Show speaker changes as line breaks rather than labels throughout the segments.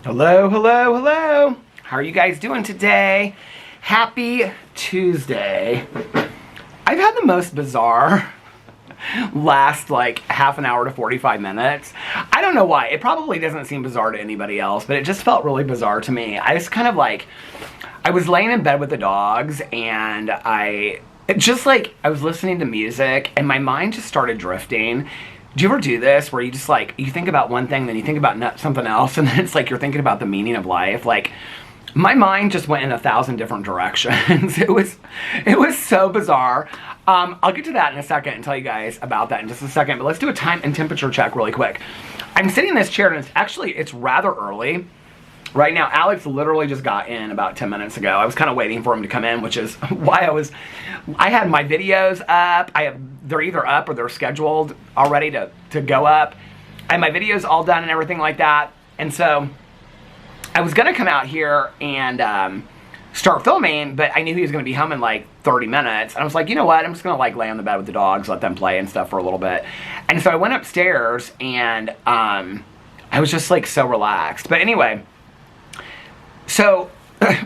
Hello, hello, hello. How are you guys doing today? Happy Tuesday. I've had the most bizarre last like half an hour to 45 minutes. I don't know why. It probably doesn't seem bizarre to anybody else, but it just felt really bizarre to me. I was kind of like, I was laying in bed with the dogs and I was listening to music and my mind just started drifting. Do you ever do this where you just like, you think about one thing, then you think about something else, and then it's like you're thinking about the meaning of life? Like, my mind just went in 1,000 different directions. It was so bizarre. I'll get to that in a second and tell you guys about that in just a second, but let's do a time and temperature check really quick. I'm sitting in this chair and it's rather early. Right now, Alex literally just got in about 10 minutes ago. I was kind of waiting for him to come in, which is why I had my videos up. They're either up or they're scheduled already to go up. I had my videos all done and everything like that. And so I was going to come out here and start filming, but I knew he was going to be home in like 30 minutes. And I was like, you know what? I'm just going to like lay on the bed with the dogs, let them play and stuff for a little bit. And so I went upstairs and I was just like so relaxed. But anyway, so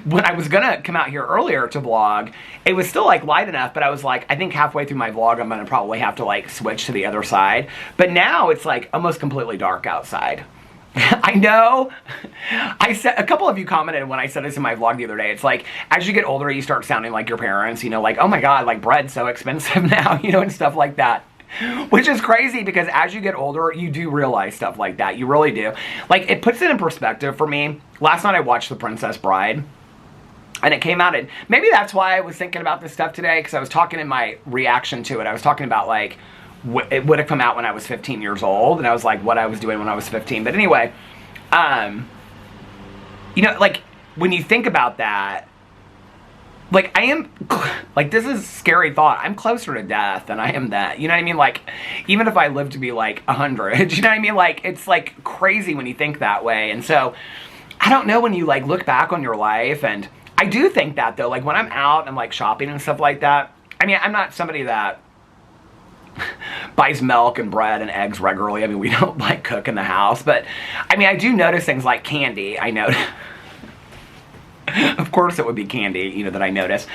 when I was gonna come out here earlier to vlog, it was still like light enough, but I was like, I think halfway through my vlog, I'm gonna probably have to like switch to the other side. But now it's like almost completely dark outside. I know, a couple of you commented when I said this in my vlog the other day, it's like, as you get older, you start sounding like your parents, you know, like, oh my God, like bread's so expensive now, you know, and stuff like that. Which is crazy because as you get older, you do realize stuff like that. You really do. Like, it puts it in perspective for me. Last night I watched The Princess Bride. And it came out, and maybe that's why I was thinking about this stuff today, because I was talking in my reaction to it. I was talking about, like, it would have come out when I was 15 years old. And I was like, what I was doing when I was 15. But anyway, you know, like, when you think about that, like, I am, like, this is a scary thought. I'm closer to death than I am that. You know what I mean? Like, even if I live to be, like, 100, you know what I mean? Like, it's, like, crazy when you think that way. And so, I don't know when you, like, look back on your life. And I do think that, though. Like, when I'm out and, like, shopping and stuff like that, I mean, I'm not somebody that buys milk and bread and eggs regularly. I mean, we don't, like, cook in the house. But, I mean, I do notice things like candy. I notice. Of course it would be candy, you know, that I notice.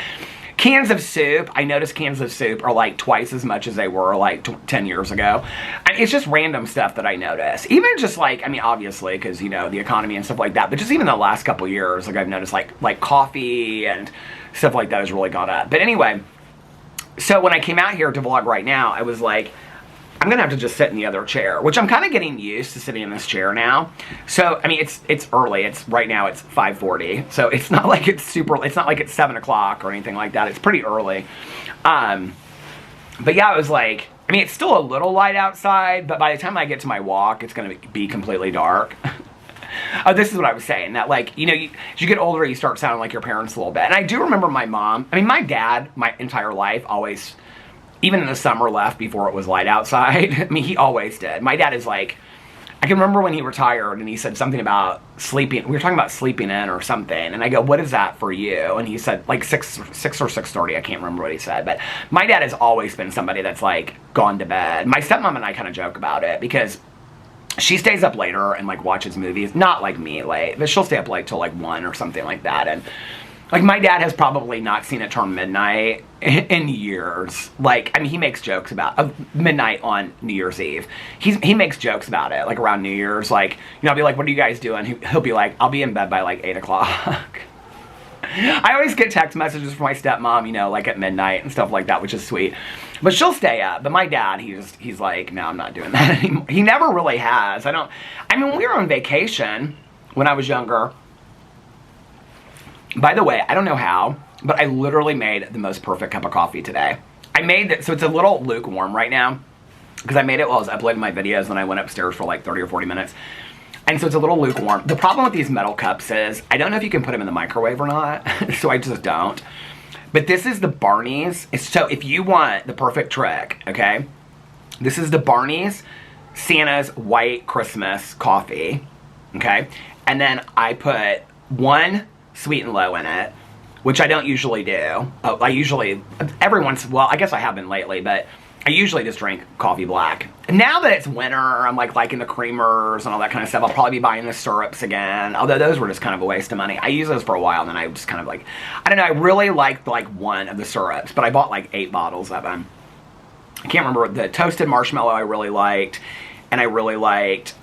Cans of soup, I notice cans of soup are like twice as much as they were like 10 years ago. And it's just random stuff that I notice. Even just like, I mean, obviously, because, you know, the economy and stuff like that. But just even the last couple years, like I've noticed like coffee and stuff like that has really gone up. But anyway, so when I came out here to vlog right now, I was like, I'm gonna have to just sit in the other chair, which I'm kind of getting used to sitting in this chair now. So, I mean, it's early. Right now it's 5:40. So it's not like it's not like it's 7 o'clock or anything like that. It's pretty early. But yeah, it was like, I mean, it's still a little light outside, but by the time I get to my walk, it's gonna be completely dark. Oh, this is what I was saying, that like, you know, as you get older, you start sounding like your parents a little bit. And I do remember my mom, I mean, my dad, my entire life, always, even in the summer, left before it was light outside. I mean, he always did. My dad is like, I can remember when he retired and he said something about sleeping. We were talking about sleeping in or something. And I go, what is that for you? And he said like 6 or 6:30. I can't remember what he said. But my dad has always been somebody that's like gone to bed. My stepmom and I kind of joke about it because she stays up later and like watches movies. Not like me late, but she'll stay up late till like 1 or something like that. And like, my dad has probably not seen it turn midnight in years. Like, I mean, he makes jokes about midnight on New Year's Eve. He makes jokes about it, like, around New Year's. Like, you know, I'll be like, what are you guys doing? He'll be like, I'll be in bed by, like, 8 o'clock. I always get text messages from my stepmom, you know, like, at midnight and stuff like that, which is sweet. But she'll stay up. But my dad, he's like, no, I'm not doing that anymore. He never really has. I mean, when we were on vacation when I was younger, by the way, I don't know how, but I literally made the most perfect cup of coffee today. I made it, so it's a little lukewarm right now, because I made it while I was uploading my videos, and I went upstairs for like 30 or 40 minutes. And so it's a little lukewarm. The problem with these metal cups is, I don't know if you can put them in the microwave or not, so I just don't. But this is the Barney's. So if you want the perfect trick, okay, this is the Barney's Santa's White Christmas coffee, okay? And then I put 1 sweet and low in it, which I don't usually do. I usually, every once, well, I guess I have been lately, but I usually just drink coffee black. Now that it's winter, I'm like liking the creamers and all that kind of stuff. I'll probably be buying the syrups again. Although those were just kind of a waste of money. I used those for a while and then I just kind of like, I don't know, I really liked like one of the syrups, but I bought like 8 bottles of them. I can't remember. The toasted marshmallow I really liked. And I really liked,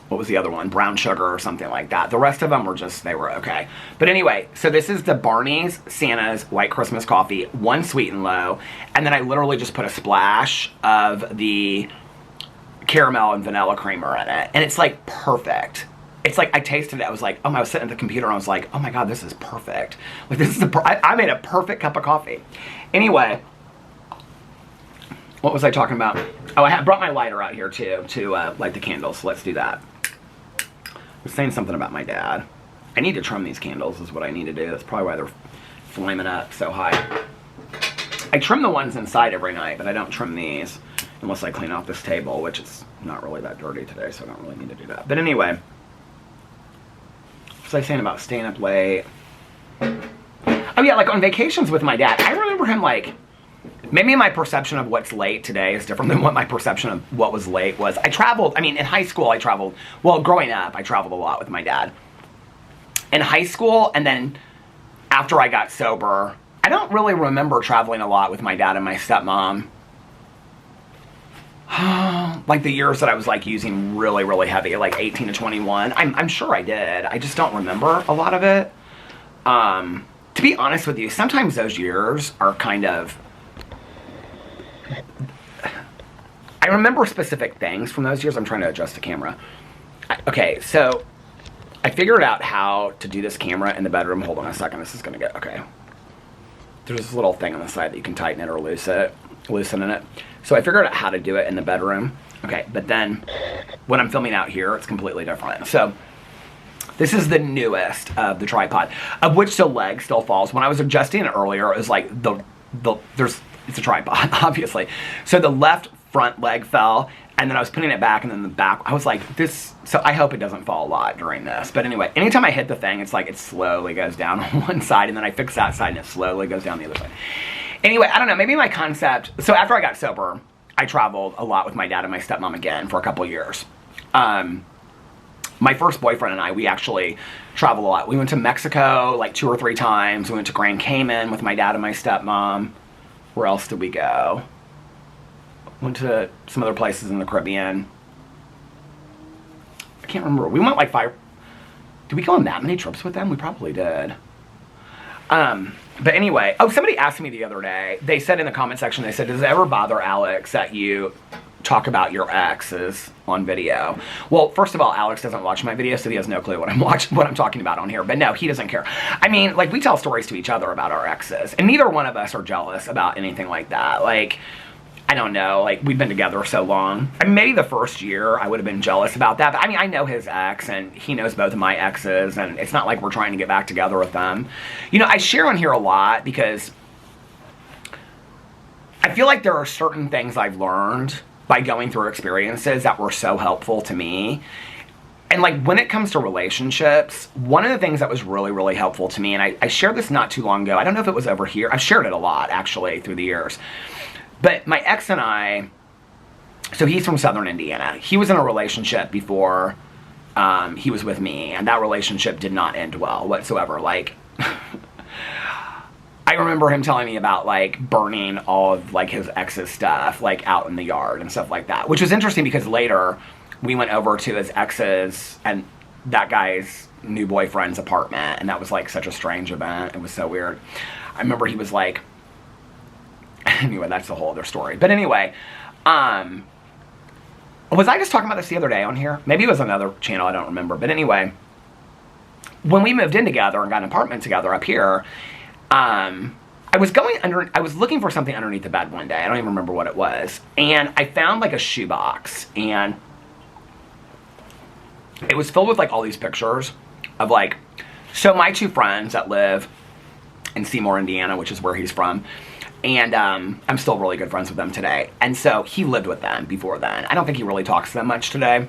what was the other one? Brown sugar or something like that. The rest of them were just, they were okay. But anyway, so this is the Barney's Santa's White Christmas Coffee, 1 sweet and low. And then I literally just put a splash of the caramel and vanilla creamer in it. And it's like perfect. It's like, I tasted it, I was like, oh, I was sitting at the computer and I was like, oh my God, this is perfect. Like this is I made a perfect cup of coffee. Anyway, what was I talking about? Oh, I brought my lighter out here too, to light the candles. So let's do that. I was saying something about my dad. I need to trim these candles is what I need to do. That's probably why they're flaming up so high. I trim the ones inside every night, but I don't trim these unless I clean off this table, which is not really that dirty today, so I don't really need to do that. But anyway, what was I saying about staying up late? Oh yeah, like on vacations with my dad, I remember him like, maybe my perception of what's late today is different than what my perception of what was late was. I traveled, I mean, in high school I traveled, well, growing up, I traveled a lot with my dad. In high school, and then after I got sober, I don't really remember traveling a lot with my dad and my stepmom. Like the years that I was like using really, really heavy, like 18 to 21. I'm sure I did. I just don't remember a lot of it. To be honest with you, sometimes those years are kind of, I remember specific things from those years. I'm trying to adjust the camera. Okay, so I figured out how to do this camera in the bedroom. Hold on a second. This is going to get, okay. There's this little thing on the side that you can tighten it or loosen it. So I figured out how to do it in the bedroom. Okay, but then when I'm filming out here, it's completely different. So this is the newest of the tripod, of which the leg still falls. When I was adjusting it earlier, it was like it's a tripod, obviously. So the left front leg fell, and then I was putting it back, and then the back, I was like, this, so I hope it doesn't fall a lot during this. But anyway, anytime I hit the thing, it's like it slowly goes down on one side, and then I fix that side, and it slowly goes down the other side. Anyway, I don't know, maybe my concept, so after I got sober, I traveled a lot with my dad and my stepmom again for a couple years. My first boyfriend and I, we actually traveled a lot. We went to Mexico like 2 or 3 times. We went to Grand Cayman with my dad and my stepmom. Where else did we go? Went to some other places in the Caribbean. I can't remember. We went like 5. Did we go on that many trips with them? We probably did. But anyway, oh, somebody asked me the other day, they said in the comment section, they said, does it ever bother Alex that you talk about your exes on video? Well, first of all, Alex doesn't watch my videos, so he has no clue what I'm talking about on here. But no, he doesn't care. I mean, like, we tell stories to each other about our exes, and neither one of us are jealous about anything like that. Like, I don't know, like, we've been together so long. I mean, maybe the first year I would have been jealous about that, but I mean, I know his ex, and he knows both of my exes, and it's not like we're trying to get back together with them. You know, I share on here a lot because I feel like there are certain things I've learned by going through experiences that were so helpful to me. And like, when it comes to relationships, one of the things that was really, really helpful to me, and I shared this not too long ago, I don't know if it was over here, I've shared it a lot, actually, through the years. But my ex and I, so he's from Southern Indiana. He was in a relationship before he was with me, and that relationship did not end well whatsoever. Like, I remember him telling me about, like, burning all of, like, his ex's stuff, like, out in the yard and stuff like that. Which was interesting because later, we went over to his ex's and that guy's new boyfriend's apartment, and that was, like, such a strange event. It was so weird. I remember he was, like, anyway, that's a whole other story. But anyway, was I just talking about this the other day on here? Maybe it was another channel, I don't remember. But anyway, when we moved in together and got an apartment together up here, I was looking for something underneath the bed one day. I don't even remember what it was. And I found like a shoebox, and it was filled with like all these pictures of like, so my 2 friends that live in Seymour, Indiana, which is where he's from. And I'm still really good friends with them today. And so he lived with them before then. I don't think he really talks to them much today.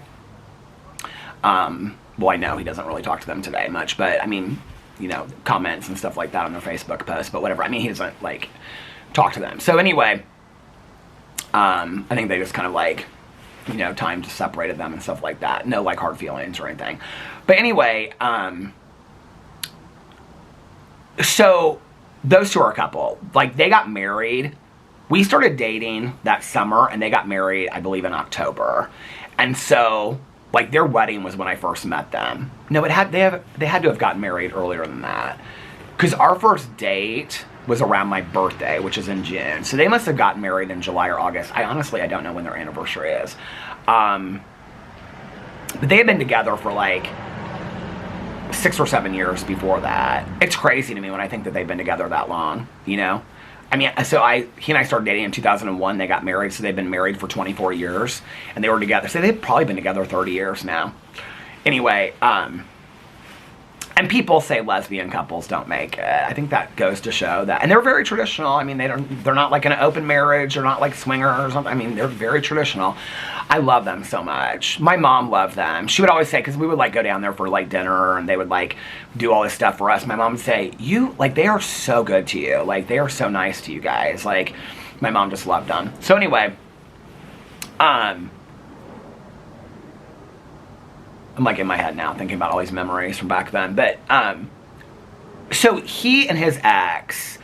Well, I know he doesn't really talk to them today much, but I mean, you know, comments and stuff like that on their Facebook posts, but whatever. I mean, he doesn't, like, talk to them. So anyway, I think they just kind of like, you know, time just separated them and stuff like that. No like hard feelings or anything. But anyway, so those two are a couple. Like, they got married. We started dating that summer, and they got married, I believe, in October. And so, like, their wedding was when I first met them. No, they had to have gotten married earlier than that. Because our first date was around my birthday, which is in June. So they must have gotten married in July or August. I don't know when their anniversary is. But they had been together for like 6 or 7 years before that. It's crazy to me when I think that they've been together that long, you know? I mean, so he and I started dating in 2001. They got married, so they've been married for 24 years. And they were together. So they've probably been together 30 years now. Anyway, and people say lesbian couples don't make it. I think that goes to show that. And they're very traditional. I mean, they're not like an open marriage. They're not like swingers or something. I mean, they're very traditional. I love them so much. My mom loved them. She would always say, because we would like go down there for like dinner and they would like do all this stuff for us. My mom would say, they are so good to you. Like, they are so nice to you guys. Like, my mom just loved them. So anyway, I'm like in my head now thinking about all these memories from back then. But, so he and his ex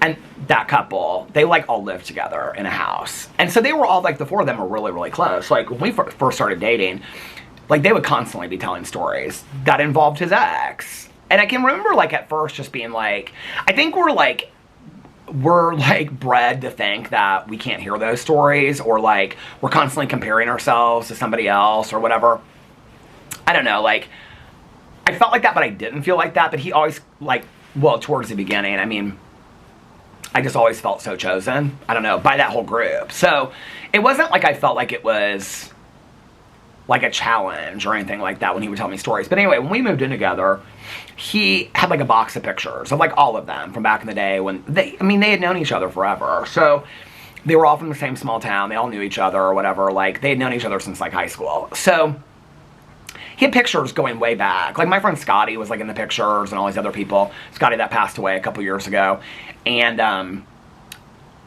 and that couple, they like all lived together in a house. And so they were all like, the four of them were really, really close. Like, when we first started dating, like, they would constantly be telling stories that involved his ex. And I can remember like at first just being like, I think we're like bred to think that we can't hear those stories, or like we're constantly comparing ourselves to somebody else or whatever. I don't know, like, I felt like that, but I didn't feel like that. But he always, like, well, towards the beginning, I mean, I just always felt so chosen, I don't know, by that whole group. So it wasn't like I felt like it was like a challenge or anything like that when he would tell me stories. But anyway, when we moved in together, he had like a box of pictures of like all of them from back in the day when they had known each other forever. So they were all from the same small town. They all knew each other or whatever. Like, they had known each other since like high school. So he had pictures going way back. Like, my friend Scotty was like in the pictures and all these other people. Scotty that passed away a couple years ago. And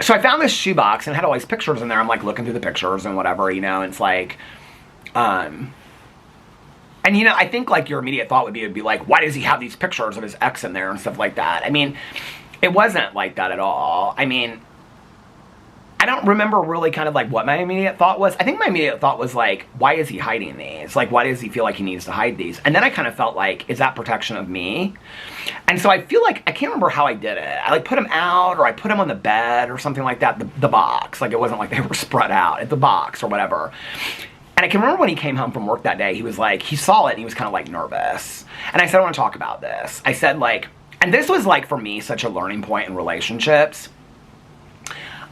so I found this shoebox and it had all these pictures in there. I'm like looking through the pictures and whatever, you know, and it's like, and you know, I think like your immediate thought would be like, why does he have these pictures of his ex in there and stuff like that? I mean, it wasn't like that at all. I mean, I don't remember really kind of like what my immediate thought was. I think my immediate thought was like, why is he hiding these? Like, why does he feel like he needs to hide these? And then I kind of felt like, is that protection of me? And so I feel like, I can't remember how I did it. I like put him out, or I put him on the bed or something like that, the box. Like, it wasn't like they were spread out at the box or whatever. And I can remember when he came home from work that day, he was like, he saw it and he was kind of like nervous. And I said, I want to talk about this. I said like, and this was like for me such a learning point in relationships.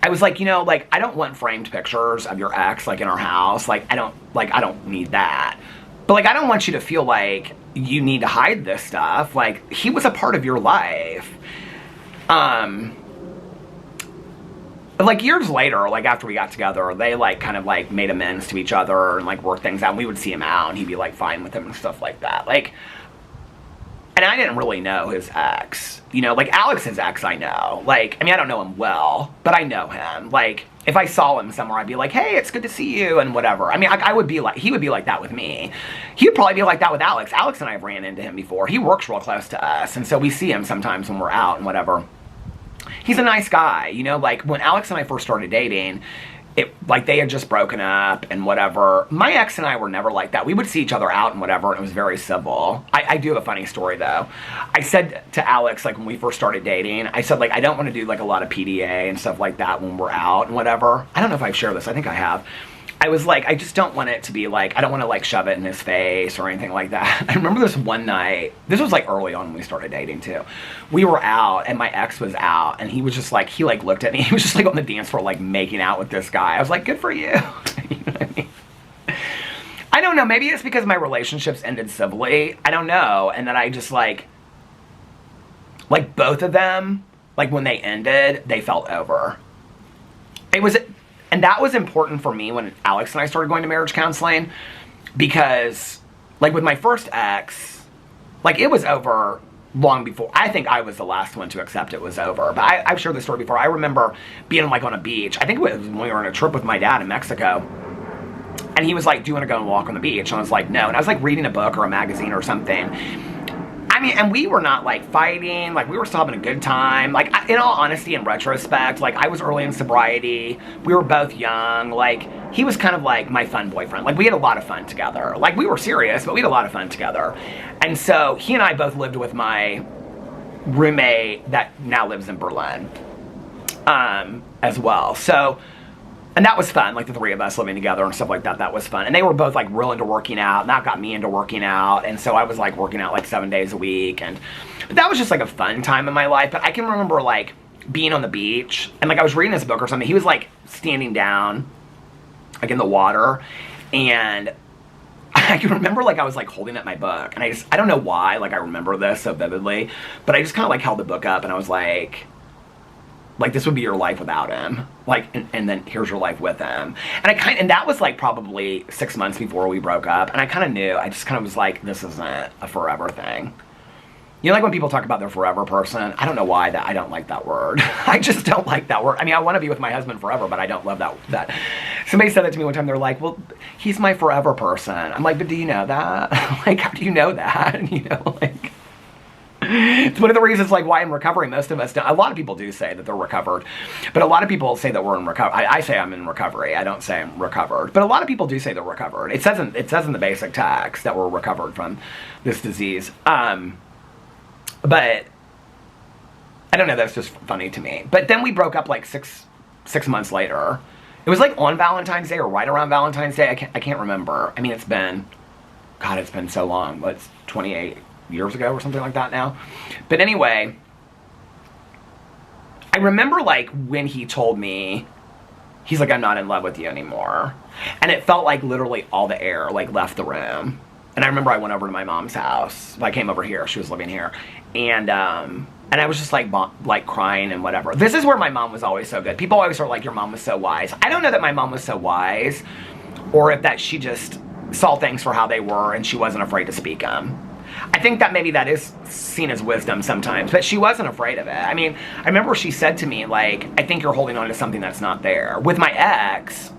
I was like, you know, like, I don't want framed pictures of your ex, like, in our house. Like, I don't need that. But, like, I don't want you to feel like you need to hide this stuff. Like, he was a part of your life. Like, years later, like, after we got together, they, like, kind of, like, made amends to each other and, like, worked things out. And we would see him out, and he'd be, like, fine with him and stuff like that. Like, and I didn't really know his ex. You know, like, Alex's ex I know. Like, I mean, I don't know him well, but I know him. Like, if I saw him somewhere, I'd be like, hey, it's good to see you, and whatever. I mean, I would be like, he would be like that with me. He would probably be like that with Alex. Alex and I have ran into him before. He works real close to us, and so we see him sometimes when we're out and whatever. He's a nice guy, you know? Like, when Alex and I first started dating, like, they had just broken up and whatever. My ex and I were never like that. We would see each other out and whatever, and it was very civil. I do have a funny story, though. I said to Alex, like, when we first started dating, I said, like, I don't want to do, like, a lot of PDA and stuff like that when we're out and whatever. I don't know if I've shared this. I think I have. I was like, I just don't want it to be, like, I don't want to, like, shove it in his face or anything like that. I remember this one night. This was, like, early on when we started dating, too. We were out, and my ex was out, and he was just, like, he, like, looked at me. He was just, like, on the dance floor, like, making out with this guy. I was like, good for you. You know what I mean? I don't know. Maybe it's because my relationships ended civilly. I don't know. And then I just, like, both of them, like, when they ended, they felt over. It was... And that was important for me when Alex and I started going to marriage counseling, because, like, with my first ex, like, it was over long before. I think I was the last one to accept it was over. But I've shared this story before. I remember being like on a beach. I think it was when we were on a trip with my dad in Mexico. And he was like, do you want to go and walk on the beach? And I was like, no. And I was like reading a book or a magazine or something. I mean, and we were not like fighting, like we were still having a good time. Like, in all honesty, in retrospect, like I was early in sobriety. We were both young. Like, he was kind of like my fun boyfriend. Like, we had a lot of fun together. Like, we were serious, but we had a lot of fun together. And so he and I both lived with my roommate that now lives in Berlin as well. So, and that was fun, like the three of us living together and stuff like that. That was fun. And they were both like real into working out, and that got me into working out. And so I was like working out like 7 days a week. But that was just like a fun time in my life. But I can remember like being on the beach and like I was reading this book or something. He was like standing down like in the water. And I can remember like I was like holding up my book. And I don't know why, like I remember this so vividly. But I just kind of like held the book up and I was like, this would be your life without him. Like, and then here's your life with him. And that was like probably 6 months before we broke up. And I kind of knew, I just kind of was like, this isn't a forever thing. You know, like when people talk about their forever person, I don't know why I don't like that word. I just don't like that word. I mean, I want to be with my husband forever, but I don't love that. Somebody said that to me one time. They're like, well, he's my forever person. I'm like, but do you know that? Like, how do you know that? You know, like... It's one of the reasons like why in recovery most of us don't. A lot of people do say that they're recovered, but a lot of people say that we're in recovery. I say I'm in recovery. I don't say I'm recovered, but a lot of people do say they're recovered. It says in the basic text that we're recovered from this disease. But I don't know. That's just funny to me. But then we broke up like six months later. It was like on Valentine's Day or right around Valentine's Day. I can't remember. I mean, it's been so long. It's 28 years ago or something like that now. But anyway, I remember like when he told me, he's like, I'm not in love with you anymore. And it felt like literally all the air like left the room. And I remember I went over to my mom's house. I came over here. She was living here. And I was just like crying and whatever. This is where my mom was always so good. People always are like, your mom was so wise. I don't know that my mom was so wise or if that she just saw things for how they were and she wasn't afraid to speak them. I think that maybe that is seen as wisdom sometimes, but she wasn't afraid of it. I mean, I remember she said to me, like, I think you're holding on to something that's not there. With my ex,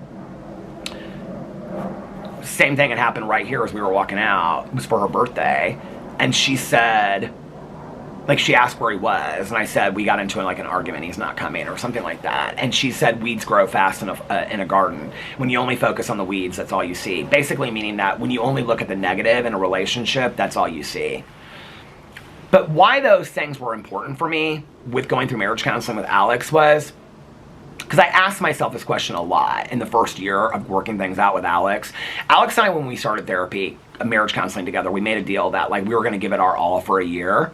same thing had happened right here as we were walking out. It was for her birthday. And she said, like, she asked where he was, and I said, we got into like an argument, he's not coming, or something like that. And she said, weeds grow fast in a garden. When you only focus on the weeds, that's all you see. Basically meaning that when you only look at the negative in a relationship, that's all you see. But why those things were important for me with going through marriage counseling with Alex was, because I asked myself this question a lot in the first year of working things out with Alex. Alex and I, when we started therapy, marriage counseling together, we made a deal that like we were going to give it our all for a year.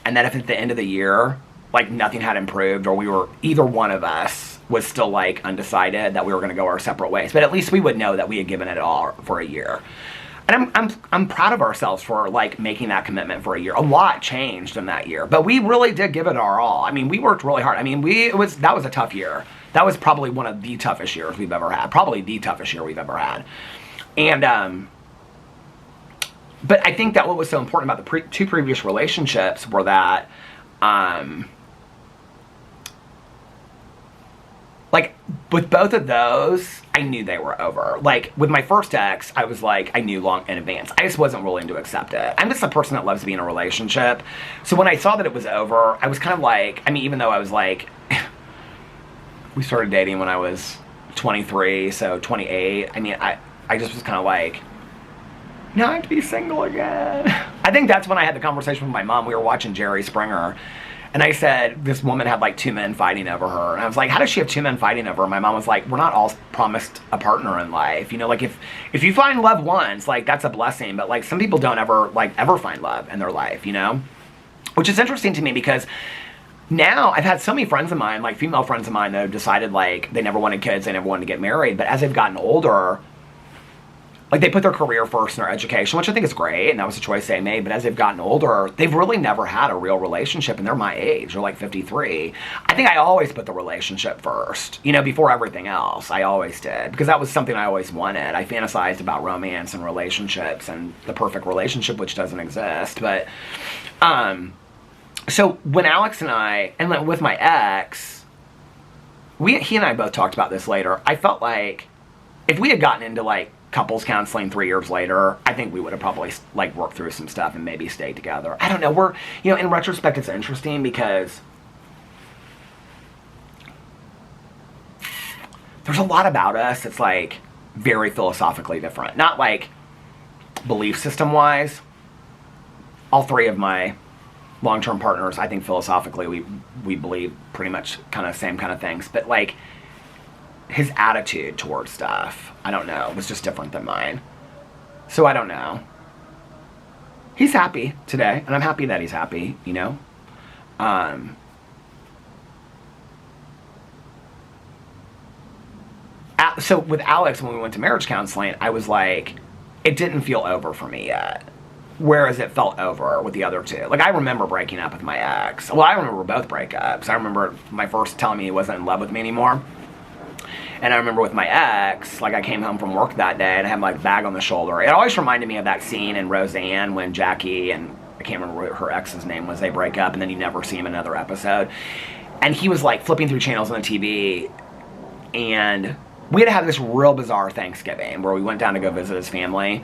And that if at the end of the year, like nothing had improved or we were, either one of us was still like undecided, that we were going to go our separate ways. But at least we would know that we had given it all for a year. And I'm proud of ourselves for like making that commitment for a year. A lot changed in that year, but we really did give it our all. I mean, we worked really hard. I mean, that was a tough year. That was probably one of the toughest years we've ever had. Probably the toughest year we've ever had. And, but I think that what was so important about the two previous relationships were that, like, with both of those, I knew they were over. Like, with my first ex, I was like, I knew long in advance. I just wasn't willing to accept it. I'm just a person that loves to be in a relationship. So when I saw that it was over, I was kind of like, I mean, even though I was like, we started dating when I was 23, so 28. I mean, I just was kind of like, now I have to be single again. I think that's when I had the conversation with my mom. We were watching Jerry Springer. And I said, this woman had like 2 men fighting over her. And I was like, how does she have 2 men fighting over her? My mom was like, we're not all promised a partner in life. You know, like if you find love once, like that's a blessing. But like some people don't ever find love in their life, you know? Which is interesting to me because now I've had so many friends of mine, like female friends of mine that have decided like they never wanted kids, they never wanted to get married. But as they've gotten older, like they put their career first in their education, which I think is great, and that was a choice they made. But as they've gotten older, they've really never had a real relationship, and they're my age. They're like 53. I think I always put the relationship first, you know, before everything else. I always did, because that was something I always wanted. I fantasized about romance and relationships and the perfect relationship, which doesn't exist. But So when Alex and I, and like with my ex, he and I both talked about this later. I felt like if we had gotten into like couples counseling 3 years later, I think we would have probably like worked through some stuff and maybe stayed together. I don't know. In retrospect, it's interesting because there's a lot about us that's like very philosophically different. Not like belief system wise. All three of my long-term partners, I think philosophically we believe pretty much kind of same kind of things, but like his attitude towards stuff, I don't know, was just different than mine. So I don't know. He's happy today, and I'm happy that he's happy, you know. So with Alex, when we went to marriage counseling, I was like, it didn't feel over for me yet. Whereas it felt over with the other two. Like, I remember breaking up with my ex. Well, I remember both breakups. I remember my first telling me he wasn't in love with me anymore. And I remember with my ex, like, I came home from work that day and I had my bag on the shoulder. It always reminded me of that scene in Roseanne when Jackie and, I can't remember what her ex's name was, they break up and then you never see him in another episode. And he was, like, flipping through channels on the TV, and we had to have this real bizarre Thanksgiving where we went down to go visit his family.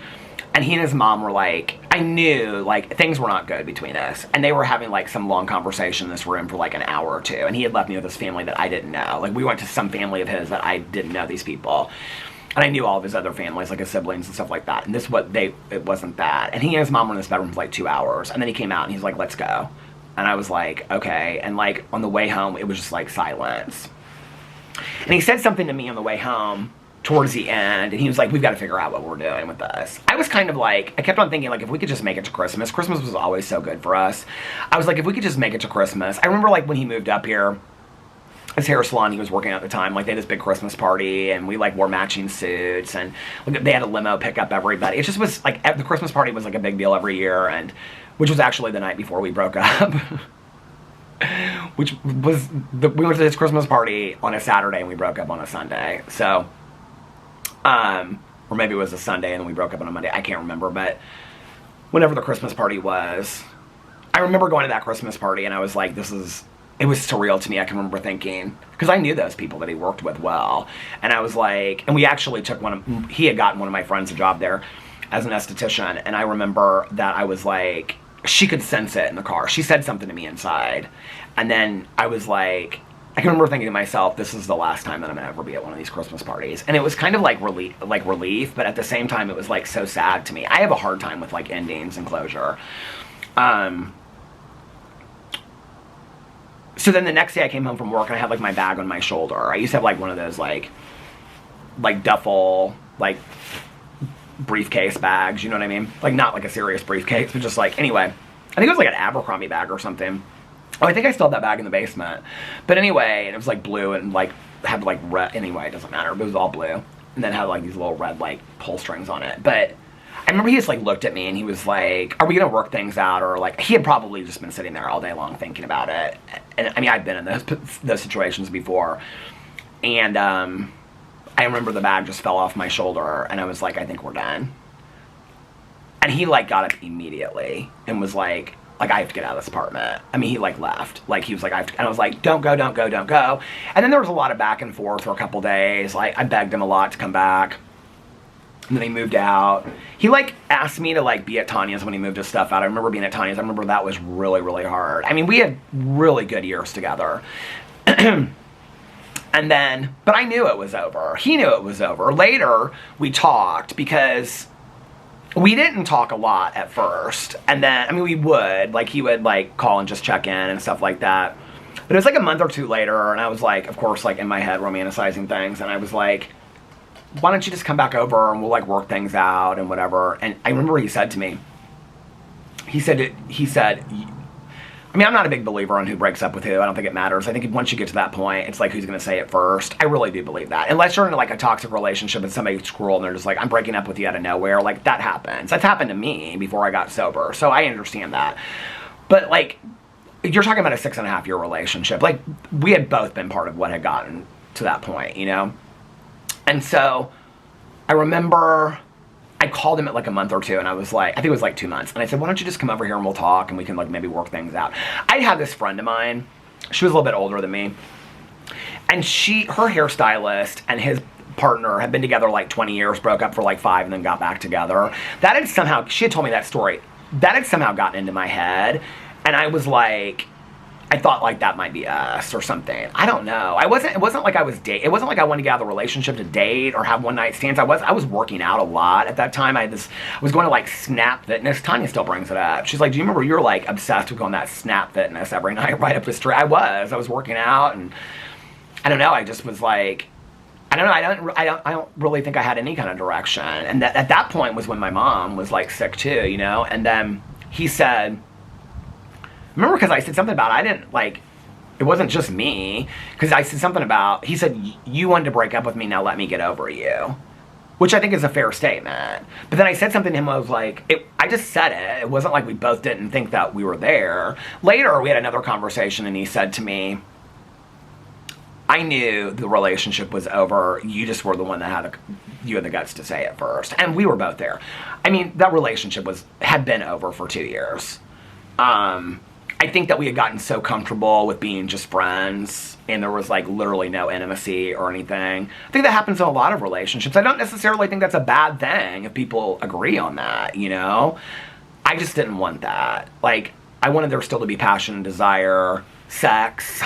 And he and his mom were like, I knew, like, things were not good between us. And they were having, like, some long conversation in this room for, like, an hour or two. And he had left me with this family that I didn't know. Like, we went to some family of his that I didn't know these people. And I knew all of his other families, like his siblings and stuff like that. And it wasn't that. And he and his mom were in this bedroom for, like, 2 hours. And then he came out and he's like, let's go. And I was like, okay. And, like, on the way home, it was just, like, silence. And he said something to me on the way home towards the end, and he was like, we've got to figure out what we're doing with this. I was kind of like, I kept on thinking, like, if we could just make it to Christmas. Christmas was always so good for us. I was like, if we could just make it to Christmas. I remember, like, when he moved up here, his hair salon he was working at the time, like, they had this big Christmas party, and we, like, wore matching suits, and they had a limo pick up everybody. It just was, like, the Christmas party was, like, a big deal every year, and which was actually the night before we broke up. We went to this Christmas party on a Saturday, and we broke up on a Sunday, so... or maybe it was a Sunday and then we broke up on a Monday. I can't remember, but whenever the Christmas party was, I remember going to that Christmas party and I was like, it was surreal to me. I can remember thinking, because I knew those people that he worked with well. And I was like, and we actually took he had gotten one of my friends a job there as an esthetician. And I remember that I was like, she could sense it in the car. She said something to me inside. And then I was like, I can remember thinking to myself, this is the last time that I'm going to ever be at one of these Christmas parties. And it was kind of like relief, but at the same time, it was like so sad to me. I have a hard time with like endings and closure. So then the next day I came home from work and I had like my bag on my shoulder. I used to have like one of those like duffel, like briefcase bags, you know what I mean? Like not like a serious briefcase, but just like, anyway, I think it was like an Abercrombie bag or something. Oh, I think I still have that bag in the basement. But anyway, and it was like blue and like had like red. Anyway, it doesn't matter. But it was all blue. And then had like these little red like pull strings on it. But I remember he just like looked at me and he was like, are we going to work things out? Or like, he had probably just been sitting there all day long thinking about it. And I mean, I've been in those situations before. And I remember the bag just fell off my shoulder and I was like, I think we're done. And he like got up immediately and was like, I have to get out of this apartment. I mean, he like left. Like he was like, and I was like, don't go, don't go, don't go. And then there was a lot of back and forth for a couple days. Like I begged him a lot to come back. And then he moved out. He like asked me to like be at Tanya's when he moved his stuff out. I remember being at Tanya's. I remember that was really, really hard. I mean, we had really good years together. And then, but I knew it was over. He knew it was over. Later, we talked because we didn't talk a lot at first. And then, I mean, we would. Like, he would, like, call and just check in and stuff like that. But it was, like, a month or two later, and I was, like, of course, like, in my head, romanticizing things. And I was like, why don't you just come back over and we'll, like, work things out and whatever. And I remember he said to me, he said, I mean, I'm not a big believer on who breaks up with who. I don't think it matters. I think once you get to that point, it's like who's going to say it first. I really do believe that. Unless you're in like a toxic relationship and somebody's cruel and they're just like, I'm breaking up with you out of nowhere. Like, that happens. That's happened to me before I got sober. So I understand that. But like, you're talking about a 6.5-year relationship. Like, we had both been part of what had gotten to that point, you know? And so I remember I called him at like a month or two, and I was like, I think it was like 2 months, and I said, why don't you just come over here and we'll talk, and we can like maybe work things out. I had this friend of mine, she was a little bit older than me, and her hairstylist and his partner had been together like 20 years, broke up for like 5, and then got back together. That had somehow, she had told me that story, that had somehow gotten into my head, and I was like, I thought like that might be us or something. I don't know. It wasn't like I was it wasn't like I wanted to get out of the relationship to date or have one night stands. I was working out a lot at that time. I was going to like Snap Fitness. Tanya still brings it up. She's like, do you remember you were like obsessed with going to that Snap Fitness every night right up the street? I was working out, and I don't know. I just was like, I don't know. I don't really think I had any kind of direction. And at that point was when my mom was like sick too, you know? And then he said, remember, because I said something about, I didn't, like, it wasn't just me, because I said something about, he said, you wanted to break up with me, now let me get over you, which I think is a fair statement. But then I said something to him, I was like, I just said it. It wasn't like we both didn't think that we were there. Later, we had another conversation, and he said to me, I knew the relationship was over, you just were the one that you had the guts to say it first. And we were both there. I mean, that relationship had been over for 2 years. I think that we had gotten so comfortable with being just friends, and there was like literally no intimacy or anything. I think that happens in a lot of relationships. I don't necessarily think that's a bad thing if people agree on that, you know? I just didn't want that. Like, I wanted there still to be passion, desire, sex,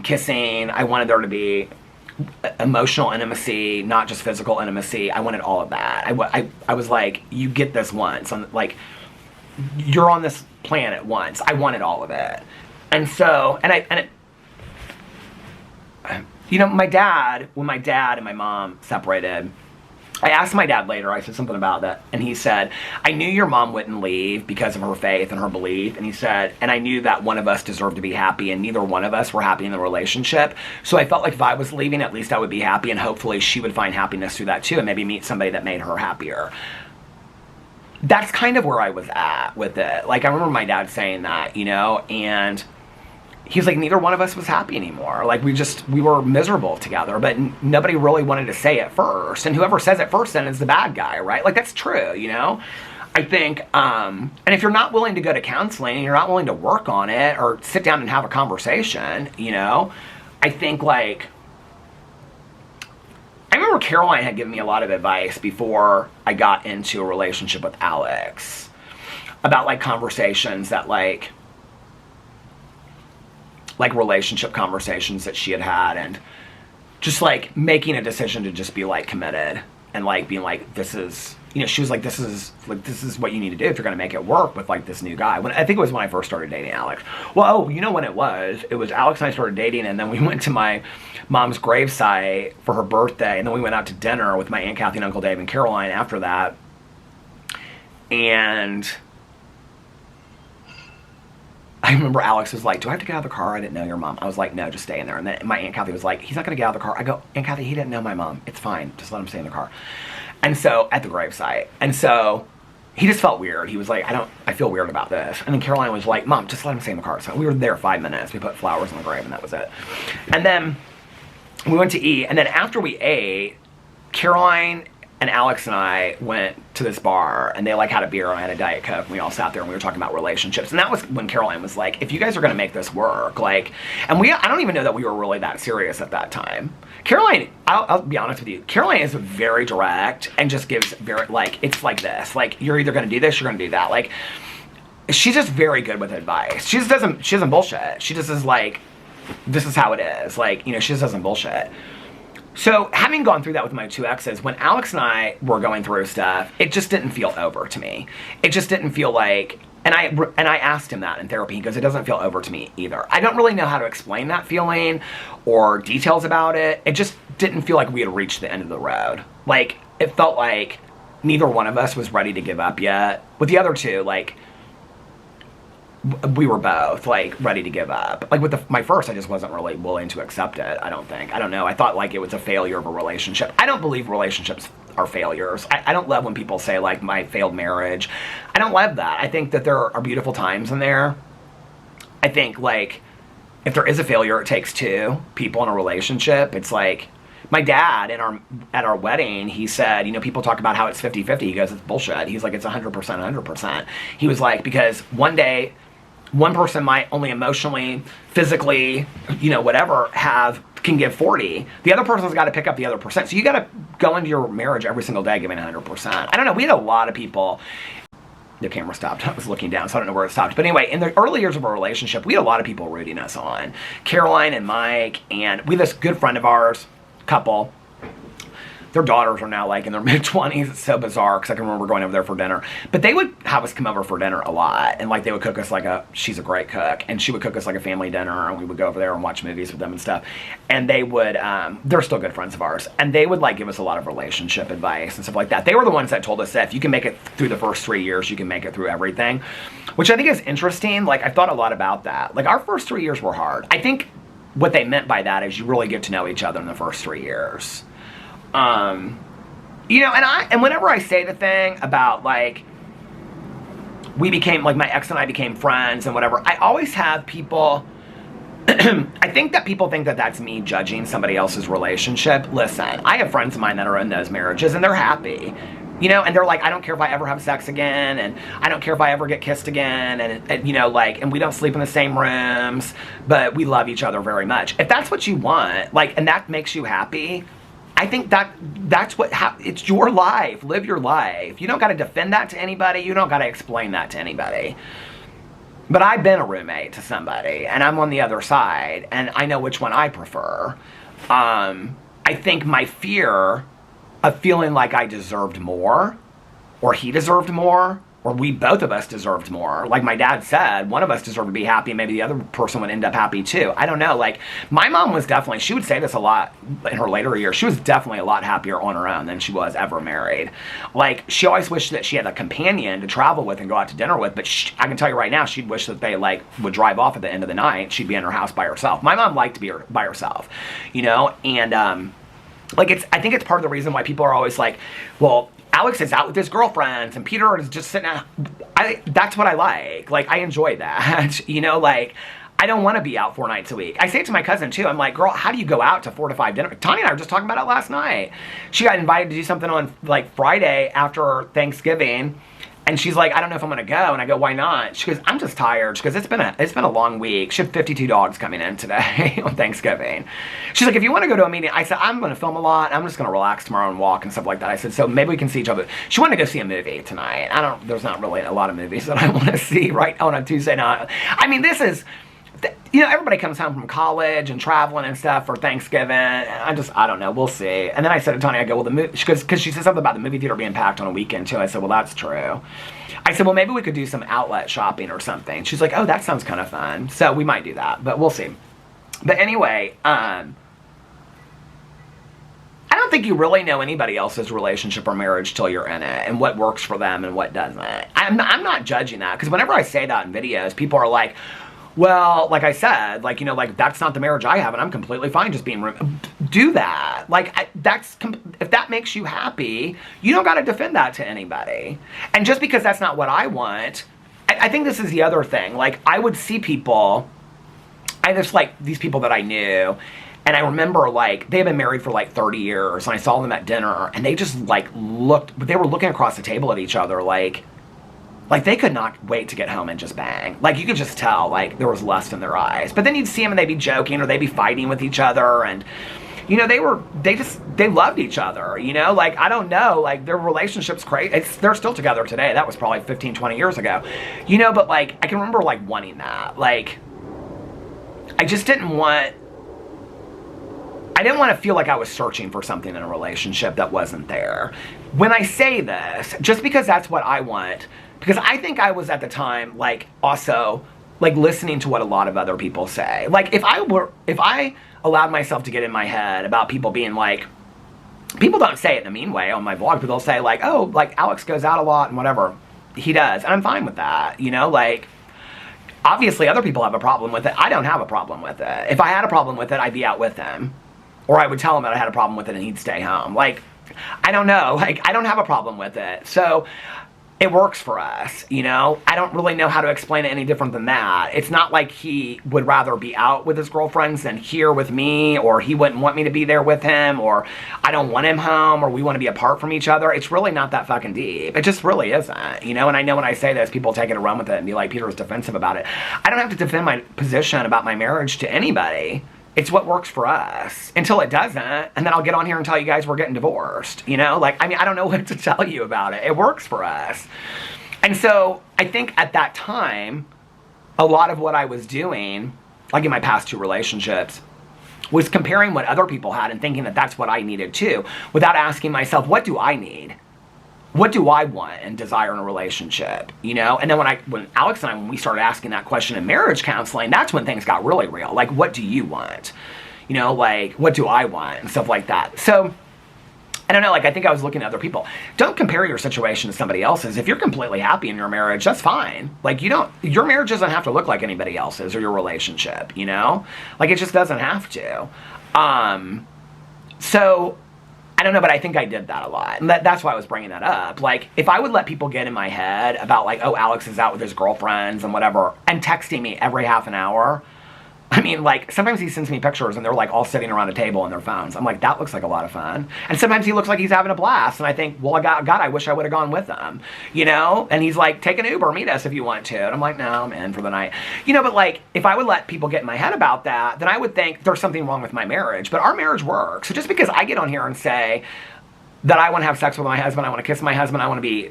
kissing. I wanted there to be emotional intimacy, not just physical intimacy. I wanted all of that. I was like, you get this once. Like, you're on this planet once. I wanted all of it. And so, you know, when my dad and my mom separated, I asked my dad later, I said something about that, and he said, I knew your mom wouldn't leave because of her faith and her belief, and he said, and I knew that one of us deserved to be happy, and neither one of us were happy in the relationship, so I felt like if I was leaving, at least I would be happy, and hopefully she would find happiness through that too, and maybe meet somebody that made her happier. That's kind of where I was at with it. Like, I remember my dad saying that, you know, and he's like, neither one of us was happy anymore. Like, we were miserable together, but nobody really wanted to say it first. And whoever says it first then is the bad guy, right? Like, that's true, you know? I think, and if you're not willing to go to counseling and you're not willing to work on it or sit down and have a conversation, you know, I think, like, I remember Caroline had given me a lot of advice before I got into a relationship with Alex about, like, conversations that, like relationship conversations that she had, and just, like, making a decision to just be, like, committed and, like, being like, this is, you know, she was like, this is what you need to do if you're going to make it work with, like, this new guy. I think it was when I first started dating Alex. Well, you know when it was? It was Alex and I started dating, and then we went to my mom's gravesite for her birthday, and then we went out to dinner with my Aunt Kathy and Uncle Dave and Caroline after that. And I remember Alex was like, do I have to get out of the car? I didn't know your mom. I was like, no, just stay in there. And then my Aunt Kathy was like, he's not going to get out of the car. I go, Aunt Kathy, he didn't know my mom. It's fine. Just let him stay in the car. And so, at the gravesite. And so, he just felt weird. He was like, I feel weird about this. And then Caroline was like, Mom, just let him stay in the car. So we were there 5 minutes. We put flowers on the grave, and that was it. And then we went to eat. And then after we ate, Caroline and Alex and I went to this bar, and they, like, had a beer, and I had a Diet Coke, and we all sat there, and we were talking about relationships. And that was when Caroline was like, if you guys are going to make this work, like, and I don't even know that we were really that serious at that time. Caroline, I'll be honest with you, Caroline is very direct and just gives very, like, it's like this. Like, you're either going to do this, you're going to do that. Like, she's just very good with advice. She doesn't bullshit. She just is like, this is how it is. Like, you know, she just doesn't bullshit. So, having gone through that with my two exes, when Alex and I were going through stuff, it just didn't feel over to me. It just didn't feel like, and I asked him that in therapy. He goes, it doesn't feel over to me either. I don't really know how to explain that feeling or details about it. It just didn't feel like we had reached the end of the road. Like, it felt like neither one of us was ready to give up yet. With the other two, like, we were both, like, ready to give up. Like, with my first, I just wasn't really willing to accept it, I don't think. I don't know. I thought, like, it was a failure of a relationship. I don't believe relationships are failures. I don't love when people say, like, my failed marriage. I don't love that. I think that there are beautiful times in there. I think, like, if there is a failure, it takes two people in a relationship. It's like, my dad at our wedding, he said, you know, people talk about how it's 50-50. He goes, it's bullshit. He's like, it's 100%, 100%. He was like, because one day, one person might only emotionally, physically, you know, whatever, can give 40. The other person's got to pick up the other percent. So you got to go into your marriage every single day giving 100%. I don't know. We had a lot of people. The camera stopped. I was looking down, so I don't know where it stopped. But anyway, in the early years of our relationship, we had a lot of people rooting us on. Caroline and Mike, and we had this good friend of ours, couple. Their daughters are now like in their mid-20s. It's so bizarre because I can remember going over there for dinner. But they would have us come over for dinner a lot. And like they would cook us like she's a great cook. And she would cook us like a family dinner. And we would go over there and watch movies with them and stuff. And they would, they're still good friends of ours. And they would like give us a lot of relationship advice and stuff like that. They were the ones that told us that if you can make it through the first 3 years, you can make it through everything. Which I think is interesting. Like I've thought a lot about that. Like our first 3 years were hard. I think what they meant by that is you really get to know each other in the first 3 years. You know, and whenever I say the thing about like, we became, like my ex and I became friends and whatever, I always have people, I think that people think that that's me judging somebody else's relationship. Listen, I have friends of mine that are in those marriages and they're happy, you know, and they're like, I don't care if I ever have sex again, and I don't care if I ever get kissed again, and you know, like, and we don't sleep in the same rooms, but we love each other very much. If that's what you want, like, and that makes you happy, I think that's what it's your life. Live your life. You don't got to defend that to anybody. You don't got to explain that to anybody. But I've been a roommate to somebody, and I'm on the other side, and I know which one I prefer. I think my fear of feeling like I deserved more, or he deserved more, or we both of us deserved more. Like my dad said, one of us deserved to be happy, maybe the other person would end up happy too. I don't know. Like my mom was definitely, she would say this a lot in her later years, she was definitely a lot happier on her own than she was ever married. Like she always wished that she had a companion to travel with and go out to dinner with, but I can tell you right now, she'd wish that they like would drive off at the end of the night. She'd be in her house by herself. My mom liked to be by herself, you know, and like I think it's part of the reason why people are always like, well, Alex is out with his girlfriends and Peter is just sitting out. That's what I like. Like, I enjoy that. You know, like, I don't want to be out 4 nights a week. I say it to my cousin, too. I'm like, girl, how do you go out to 4 to 5 dinner? Tanya and I were just talking about it last night. She got invited to do something on, like, Friday after Thanksgiving. And she's like, I don't know if I'm going to go. And I go, why not? She goes, I'm just tired. She goes, it's been a long week. She had 52 dogs coming in today on Thanksgiving. She's like, if you want to go to a meeting, I said, I'm going to film a lot. I'm just going to relax tomorrow and walk and stuff like that. I said, so maybe we can see each other. She wanted to go see a movie tonight. There's not really a lot of movies that I want to see right on a Tuesday night. I mean, this is, you know, everybody comes home from college and traveling and stuff for Thanksgiving. I don't know. We'll see. And then I said to Tanya, I go, well, the movie, because she said something about the movie theater being packed on a weekend too. I said, well, that's true. I said, well, maybe we could do some outlet shopping or something. She's like, oh, that sounds kind of fun. So we might do that, but we'll see. But anyway, I don't think you really know anybody else's relationship or marriage till you're in it and what works for them and what doesn't. I'm not judging that, because whenever I say that in videos, people are like, well, like I said, like, you know, like, that's not the marriage I have, and I'm completely fine just being do that. Like, if that makes you happy, you don't got to defend that to anybody. And just because that's not what I want, I think this is the other thing. Like, I would see people, I just, like, these people that I knew, and I remember, like, they had been married for, like, 30 years, and I saw them at dinner, and they just, like, they were looking across the table at each other, like they could not wait to get home and just bang. Like, you could just tell, like, there was lust in their eyes. But then you'd see them and they'd be joking or they'd be fighting with each other. And, you know, they loved each other, you know? Like, I don't know, like, their relationship's crazy. They're still together today. That was probably 15, 20 years ago. You know, but, like, I can remember, like, wanting that. Like, I just didn't want to feel like I was searching for something in a relationship that wasn't there. When I say this, just because that's what I want, because I think I was at the time, like, also, like, listening to what a lot of other people say. Like, if I allowed myself to get in my head about people being like, people don't say it in a mean way on my vlog, but they'll say, like, oh, like, Alex goes out a lot and whatever. He does. And I'm fine with that, you know? Like, obviously other people have a problem with it. I don't have a problem with it. If I had a problem with it, I'd be out with him. Or I would tell him that I had a problem with it and he'd stay home. Like, I don't know. Like, I don't have a problem with it. So, it works for us, you know? I don't really know how to explain it any different than that. It's not like he would rather be out with his girlfriends than here with me, or he wouldn't want me to be there with him, or I don't want him home, or we want to be apart from each other. It's really not that fucking deep. It just really isn't, you know? And I know when I say this, people take it and run with it and be like, Peter's defensive about it. I don't have to defend my position about my marriage to anybody. It's what works for us until it doesn't. And then I'll get on here and tell you guys we're getting divorced, you know? Like, I mean, I don't know what to tell you about it. It works for us. And so I think at that time, a lot of what I was doing, like in my past 2 relationships, was comparing what other people had and thinking that that's what I needed too, without asking myself, what do I need? What do I want and desire in a relationship, you know? And then when Alex and I, when we started asking that question in marriage counseling, that's when things got really real. Like, what do you want? You know, like, what do I want? And stuff like that. So, I don't know, like, I think I was looking at other people. Don't compare your situation to somebody else's. If you're completely happy in your marriage, that's fine. Like, your marriage doesn't have to look like anybody else's or your relationship, you know? Like, it just doesn't have to. So, I don't know, but I think I did that a lot. And that's why I was bringing that up. Like, if I would let people get in my head about, like, oh, Alex is out with his girlfriends and whatever, and texting me every half an hour, I mean, like, sometimes he sends me pictures and they're, like, all sitting around a table on their phones. I'm like, that looks like a lot of fun. And sometimes he looks like he's having a blast. And I think, well, God, I wish I would have gone with him, you know? And he's like, take an Uber, meet us if you want to. And I'm like, no, I'm in for the night. You know, but, like, if I would let people get in my head about that, then I would think there's something wrong with my marriage. But our marriage works. So just because I get on here and say that I want to have sex with my husband, I want to kiss my husband, I want to be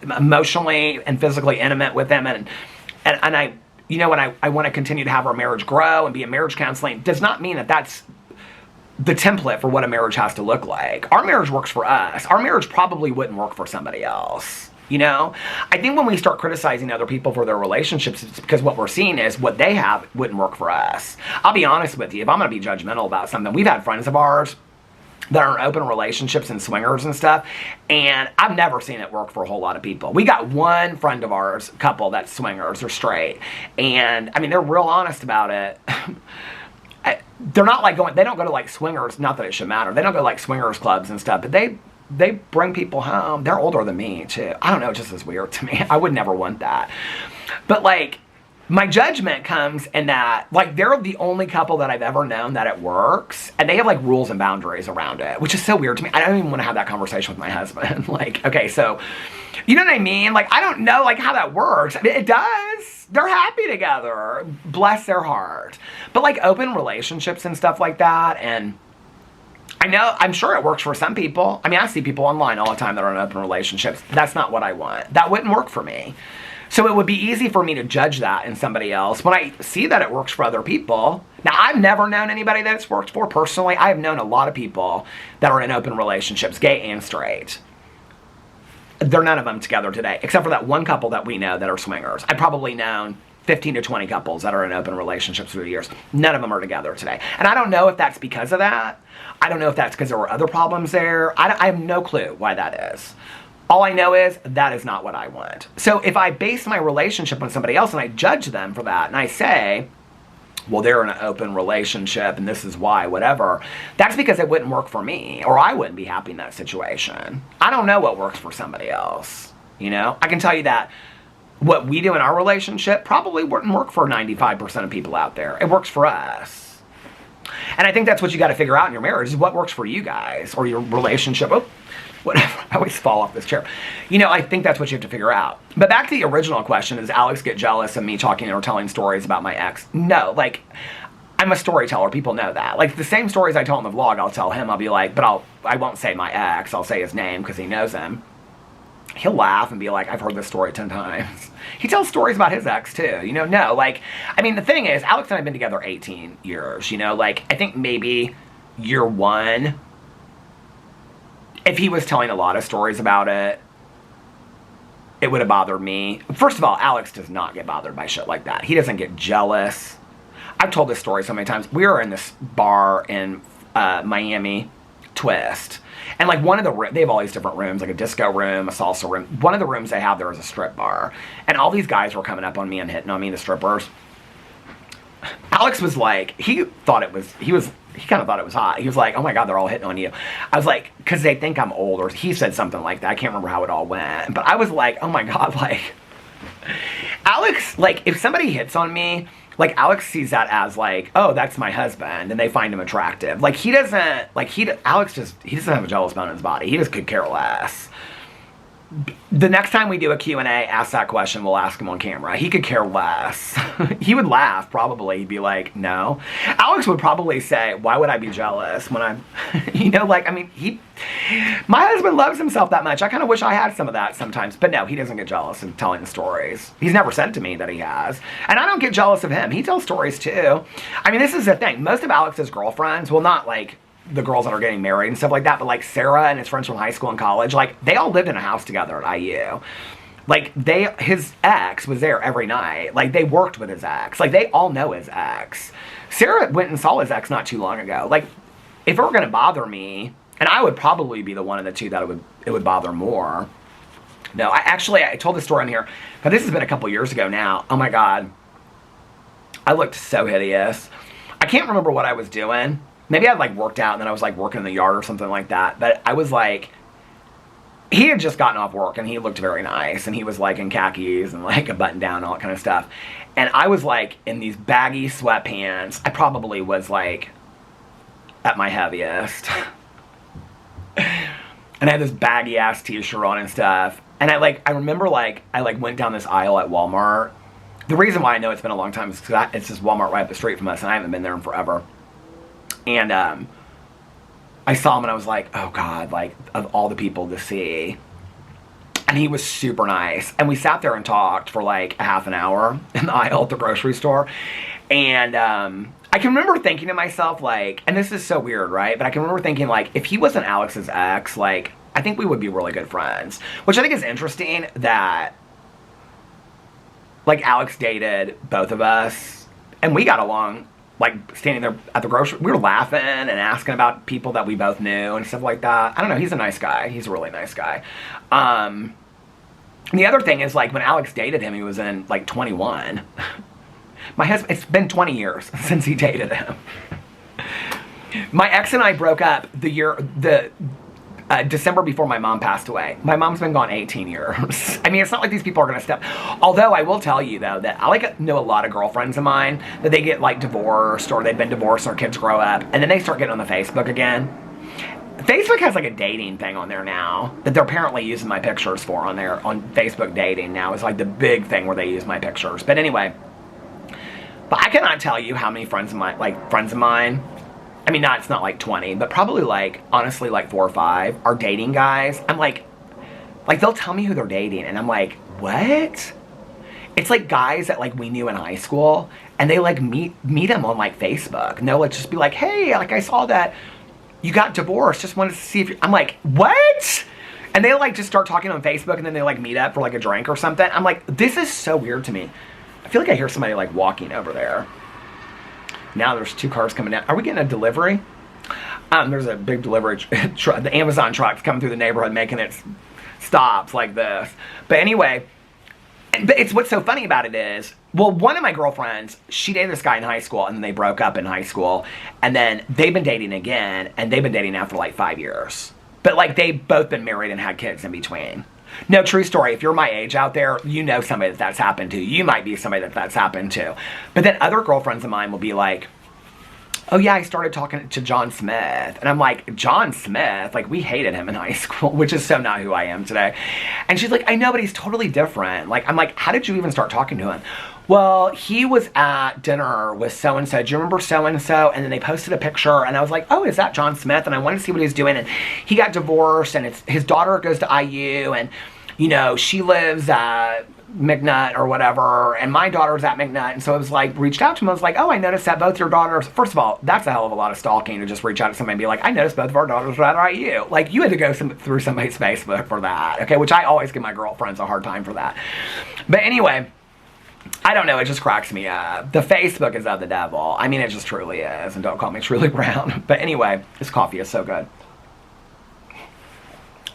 emotionally and physically intimate with him, and I, you know, and I want to continue to have our marriage grow and be in marriage counseling, does not mean that that's the template for what a marriage has to look like. Our marriage works for us. Our marriage probably wouldn't work for somebody else. You know, I think when we start criticizing other people for their relationships, it's because what we're seeing is what they have wouldn't work for us. I'll be honest with you, if I'm going to be judgmental about something, we've had friends of ours that are in open relationships and swingers and stuff, and I've never seen it work for a whole lot of people. We got one friend of ours, couple that's swingers or straight, and I mean, they're real honest about it. They're not like they don't go to like swingers, not that it should matter, they don't go to like swingers clubs and stuff, but they bring people home. They're older than me too. I don't know, it just is weird to me. I would never want that. But like, my judgment comes in that, like, they're the only couple that I've ever known that it works, and they have, like, rules and boundaries around it, which is so weird to me. I don't even want to have that conversation with my husband. Like, okay, so, you know what I mean? Like, I don't know, like, how that works. I mean, it does. They're happy together. Bless their heart. But, like, open relationships and stuff like that, and I know, I'm sure it works for some people. I mean, I see people online all the time that are in open relationships. That's not what I want. That wouldn't work for me. So it would be easy for me to judge that in somebody else when I see that it works for other people. Now, I've never known anybody that it's worked for personally. I have known a lot of people that are in open relationships, gay and straight. They're none of them together today, except for that one couple that we know that are swingers. I've probably known 15 to 20 couples that are in open relationships through the years. None of them are together today. And I don't know if that's because of that. I don't know if that's because there were other problems there. I have no clue why that is. All I know is that is not what I want. So if I base my relationship on somebody else and I judge them for that and I say, well, they're in an open relationship and this is why, whatever, that's because it wouldn't work for me, or I wouldn't be happy in that situation. I don't know what works for somebody else. You know, I can tell you that what we do in our relationship probably wouldn't work for 95% of people out there. It works for us. And I think that's what you got to figure out in your marriage, is what works for you guys or your relationship. Oh, whatever. I always fall off this chair. You know, I think that's what you have to figure out. But back to the original question, does Alex get jealous of me talking or telling stories about my ex? No, like, I'm a storyteller. People know that. Like, the same stories I tell in the vlog, I'll tell him. I'll be like, but I won't say my ex. I'll say his name because he knows him. He'll laugh and be like, I've heard this story 10 times. He tells stories about his ex too, you know, no, like, I mean, the thing is, Alex and I have been together 18 years, you know, like, I think maybe year one, if he was telling a lot of stories about it, it would have bothered me. First of all, Alex does not get bothered by shit like that. He doesn't get jealous. I've told this story so many times. We were in this bar in Miami, Twist. And like one of the, they have all these different rooms, like a disco room, a salsa room. One of the rooms they have there is a strip bar. And all these guys were coming up on me and hitting on me, the strippers. Alex was like, he thought it was, he was he kind of thought it was hot. He was like, oh my God, they're all hitting on you. I was like, because they think I'm old, or he said something like that. I can't remember how it all went. But I was like, oh my God, like, Alex, like, if somebody hits on me, like, Alex sees that as, like, oh, that's my husband, and they find him attractive. Like, he doesn't, like, Alex just, he doesn't have a jealous bone in his body. He just could care less. The next time we do a Q&A, ask that question, we'll ask him on camera. He could care less. He would laugh, probably. He'd be like, no. Alex would probably say, why would I be jealous when I'm, you know, like, I mean, my husband loves himself that much. I kind of wish I had some of that sometimes. But no, he doesn't get jealous of telling stories. He's never said to me that he has. And I don't get jealous of him. He tells stories too. I mean, this is the thing. Most of Alex's girlfriends, well, not like the girls that are getting married and stuff like that, but like Sarah and his friends from high school and college, like, they all lived in a house together at IU. Like, his ex was there every night. Like, they worked with his ex. Like, they all know his ex. Sarah went and saw his ex not too long ago. Like, if it were going to bother me, and I would probably be the one of the two that it would bother more. No, I told this story on here, but this has been a couple years ago now. Oh my God. I looked so hideous. I can't remember what I was doing. Maybe I'd like worked out and then I was like working in the yard or something like that. But I was like, he had just gotten off work and he looked very nice. And he was like in khakis and like a button down and all that kind of stuff. And I was like in these baggy sweatpants. I probably was like at my heaviest. And I had this baggy ass t-shirt on and stuff. And I remember like, I like went down this aisle at Walmart. The reason why I know it's been a long time is because it's this Walmart right up the street from us and I haven't been there in forever. And I saw him and I was like, oh God, like, of all the people to see. And he was super nice. And we sat there and talked for like a half an hour in the aisle at the grocery store. And I can remember thinking to myself, like, and this is so weird, right? But I can remember thinking, like, if he wasn't Alex's ex, like, I think we would be really good friends. Which I think is interesting that, like, Alex dated both of us. And we got along. Like, standing there at the grocery, we were laughing and asking about people that we both knew and stuff like that. I don't know, he's a nice guy. He's a really nice guy. And the other thing is, like, when Alex dated him, he was in, like, 21. My husband, it's been 20 years since he dated him. My ex and I broke up December before my mom passed away. My mom's been gone 18 years. I mean, it's not like these people are going to step. Although I will tell you, though, that I like know a lot of girlfriends of mine that they get, like, divorced or they've been divorced and their kids grow up. And then they start getting on the Facebook again. Facebook has, like, a dating thing on there now that they're apparently using my pictures for on there. On Facebook dating now is, like, the big thing where they use my pictures. But anyway. But I cannot tell you how many friends of mine, I mean, it's not like 20, but probably like, honestly, like 4 or 5 are dating guys. I'm like, they'll tell me who they're dating, and I'm like, what? It's like guys that like we knew in high school, and they like meet them on like Facebook. And they'll like just be like, hey, like I saw that you got divorced, just wanted to see if I'm like, what? And they like just start talking on Facebook, and then they like meet up for like a drink or something. I'm like, this is so weird to me. I feel like I hear somebody like walking over there. Now there's 2 cars coming down. Are we getting a delivery? There's a big delivery truck. The Amazon truck's coming through the neighborhood making its stops like this. But anyway, but what's so funny about it is, well, one of my girlfriends, she dated this guy in high school, and then they broke up in high school. And then they've been dating again, and they've been dating now for like 5 years. But like they've both been married and had kids in between. No, true story. If you're my age out there, you know somebody that's happened to. You might be somebody that's happened to. But then other girlfriends of mine will be like, oh yeah, I started talking to John Smith. And I'm like, John Smith? Like, we hated him in high school, which is so not who I am today. And she's like, I know, but he's totally different. Like, I'm like, how did you even start talking to him? Well, he was at dinner with so-and-so. Do you remember so-and-so? And then they posted a picture, and I was like, oh, is that John Smith? And I wanted to see what he was doing. And he got divorced, and his daughter goes to IU, and, you know, she lives at McNutt or whatever, and my daughter's at McNutt. And so I was like, reached out to him. I was like, oh, I noticed that both your daughters, first of all, that's a hell of a lot of stalking to just reach out to somebody and be like, I noticed both of our daughters were at IU. Like, you had to go through somebody's Facebook for that, okay? Which I always give my girlfriends a hard time for that. But anyway, I don't know, it just cracks me up. The Facebook is of the devil. I mean, it just truly is. And don't call me Truly Brown. But anyway, this coffee is so good.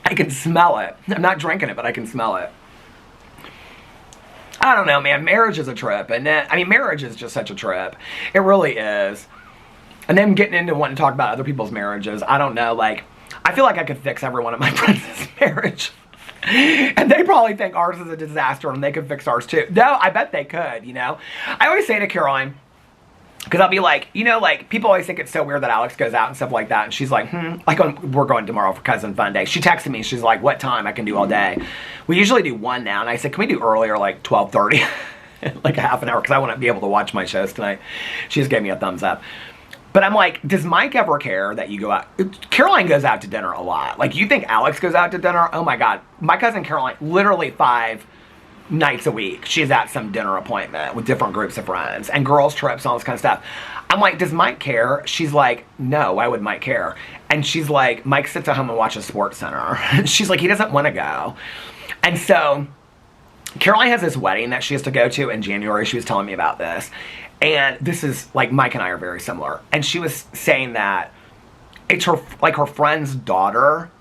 I can smell it. I'm not drinking it, but I can smell it. I don't know, man. Marriage is a trip. And I mean, marriage is just such a trip. It really is. And then getting into wanting to talk about other people's marriages. I don't know, like, I feel like I could fix every one of my friends' marriage. And they probably think ours is a disaster and they could fix ours too. No, I bet they could, you know. I always say to Caroline, because I'll be like, you know, like, people always think it's so weird that Alex goes out and stuff like that. And she's like, like, we're going tomorrow for Cousin Fun Day. She texted me, she's like, what time? I can do all day. We usually do 1 now. And I said, can we do earlier, like 12:30? Like a half an hour, because I want to be able to watch my shows tonight. She just gave me a thumbs up. But I'm like, does Mike ever care that you go out? Caroline goes out to dinner a lot. Like, you think Alex goes out to dinner? Oh my God. My cousin Caroline, literally 5 nights a week, she's at some dinner appointment with different groups of friends and girls trips and all this kind of stuff. I'm like, does Mike care? She's like, no, why would Mike care? And she's like, Mike sits at home and watches Sports Center. She's like, he doesn't want to go. And so Caroline has this wedding that she has to go to in January. She was telling me about this. And this is, like, Mike and I are very similar. And she was saying that it's her, like, her friend's daughter,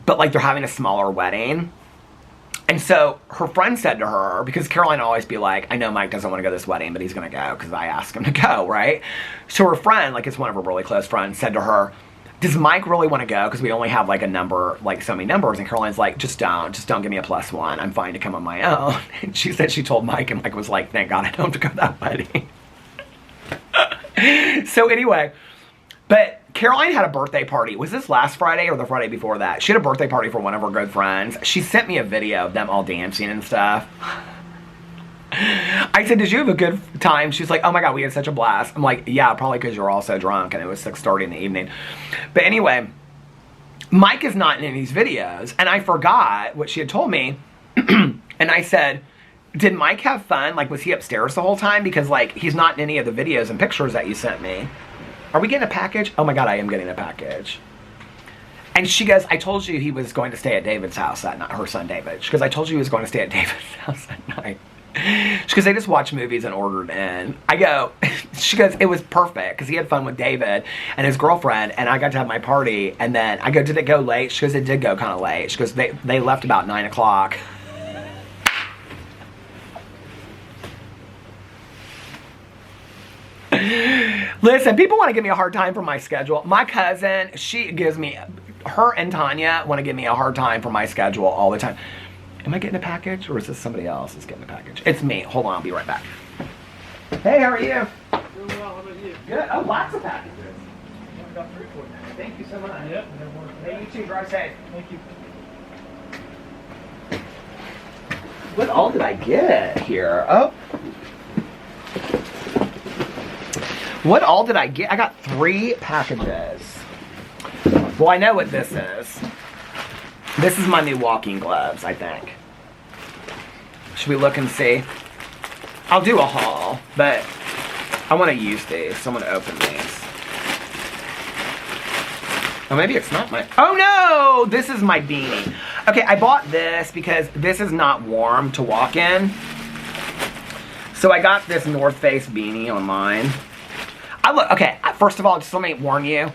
but, like, they're having a smaller wedding. And so her friend said to her, because Caroline will always be like, I know Mike doesn't want to go to this wedding, but he's going to go because I asked him to go, right? So her friend, like, it's one of her really close friends, said to her, does Mike really want to go? Because we only have, like, a number, like, so many numbers. And Caroline's like, just don't give me a +1. I'm fine to come on my own. And she said she told Mike, and Mike was like, thank God I don't have to go to that wedding. So anyway, but Caroline had a birthday party. Was this last Friday or the Friday before that? She had a birthday party for one of her good friends. She sent me a video of them all dancing and stuff. I said, did you have a good time? She's like, oh my God, we had such a blast. I'm like, yeah, probably because you're all so drunk and it was 6:30 in the evening. But anyway, Mike is not in any of these videos. And I forgot what she had told me. And I said, did Mike have fun? Like, was he upstairs the whole time? Because, like, he's not in any of the videos and pictures that you sent me. Are we getting a package? Oh my God, I am getting a package. And she goes, I told you he was going to stay at David's house that night, her son David. She goes, I told you he was going to stay at David's house that night. She goes, they just watched movies and ordered in. I go, she goes, it was perfect because he had fun with David and his girlfriend and I got to have my party. And then I go, did it go late? She goes, it did go kind of late. She goes, they left about 9 o'clock. Listen, people want to give me a hard time for my schedule. My cousin, she gives me, her and Tanya want to give me a hard time for my schedule all the time. Am I getting a package or is this somebody else that's getting a package? It's me. Hold on, I'll be right back. Hey, how are you?
Doing well, how about you?
Good. Oh, lots of packages.
I've got 3 for you.
Thank you so much.
Yep.
Hey, you too. Drive safe.
Thank you.
What all did I get here? Oh. What all did I get? I got 3 packages. Well, I know what this is. This is my new walking gloves, I think. Should we look and see? I'll do a haul, but I want to use these, so I'm going to open these. Oh, maybe it's not my... Oh, no! This is my beanie. Okay, I bought this because this is not warm to walk in. So I got this North Face beanie on mine. Okay, first of all, just let me warn you.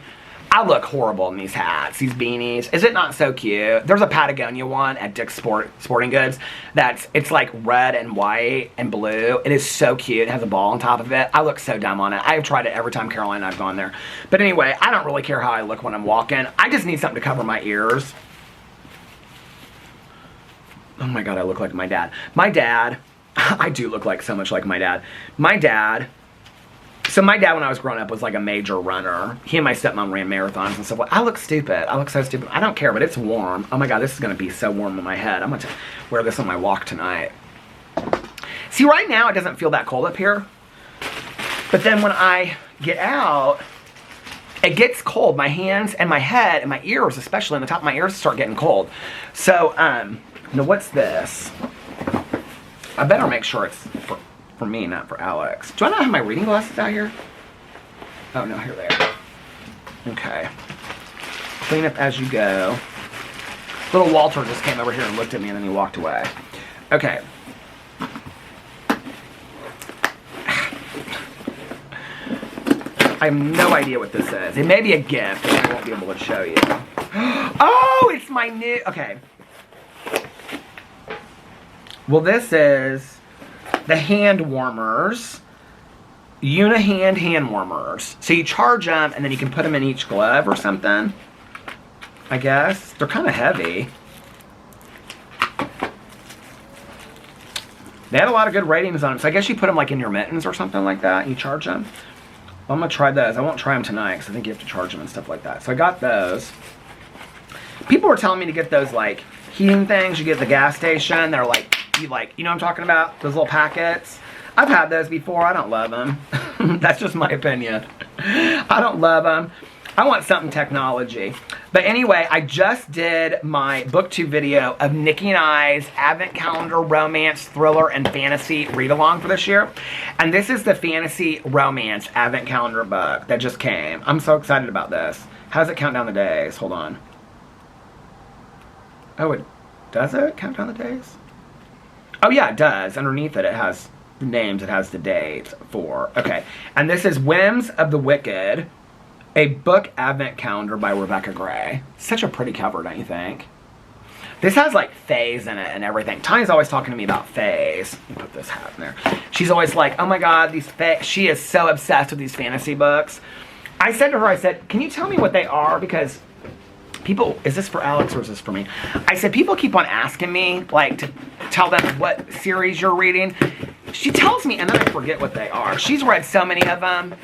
I look horrible in these hats, these beanies. Is it not so cute? There's a Patagonia one at Dick's Sporting Goods it's like red and white and blue. It is so cute. It has a ball on top of it. I look so dumb on it. I've tried it every time Caroline and I've gone there. But anyway, I don't really care how I look when I'm walking. I just need something to cover my ears. Oh my God, I look like my dad. My dad, I do look like so much like my dad. So my dad, when I was growing up, was like a major runner. He and my stepmom ran marathons and stuff. I look stupid. I look so stupid. I don't care, but it's warm. Oh my God, this is going to be so warm on my head. I'm going to wear this on my walk tonight. See, right now it doesn't feel that cold up here. But then when I get out, it gets cold. My hands and my head and my ears, especially in the top of my ears, start getting cold. So, now what's this? I better make sure it's for me, not for Alex. Do I not have my reading glasses out here? Oh no, here they are. Okay. Clean up as you go. Little Walter just came over here and looked at me and then he walked away. Okay. I have no idea what this is. It may be a gift, but I won't be able to show you. Oh, it's my new... Okay. Well, this is the hand warmers. Unihand hand warmers. So you charge them and then you can put them in each glove or something. I guess. They're kind of heavy. They had a lot of good ratings on them. So I guess you put them like in your mittens or something like that and you charge them. Well, I'm going to try those. I won't try them tonight because I think you have to charge them and stuff like that. So I got those. People were telling me to get those like heating things you get at the gas station. They're like, you know what I'm talking about? Those little packets. I've had those before. I don't love them. That's just my opinion. I don't love them. I want something technology. But anyway, I just did my booktube video of Nikki and I's Advent Calendar Romance, Thriller, and Fantasy read-along for this year. And this is the Fantasy Romance Advent Calendar book that just came. I'm so excited about this. How does it count down the days? Hold on. Oh, does it count down the days? Oh yeah, it does. Underneath it, it has the names. It has the dates for. Okay. And this is Whims of the Wicked, a book advent calendar by Rebecca Gray. Such a pretty cover, don't you think? This has like fays in it and everything. Tanya's always talking to me about fays. Let me put this hat in there. She's always like, oh my God, these fays. She is so obsessed with these fantasy books. I said to her, I said, can you tell me what they are? Because people, is this for Alex or is this for me? I said, people keep on asking me, like, to tell them what series you're reading. She tells me, and then I forget what they are. She's read so many of them.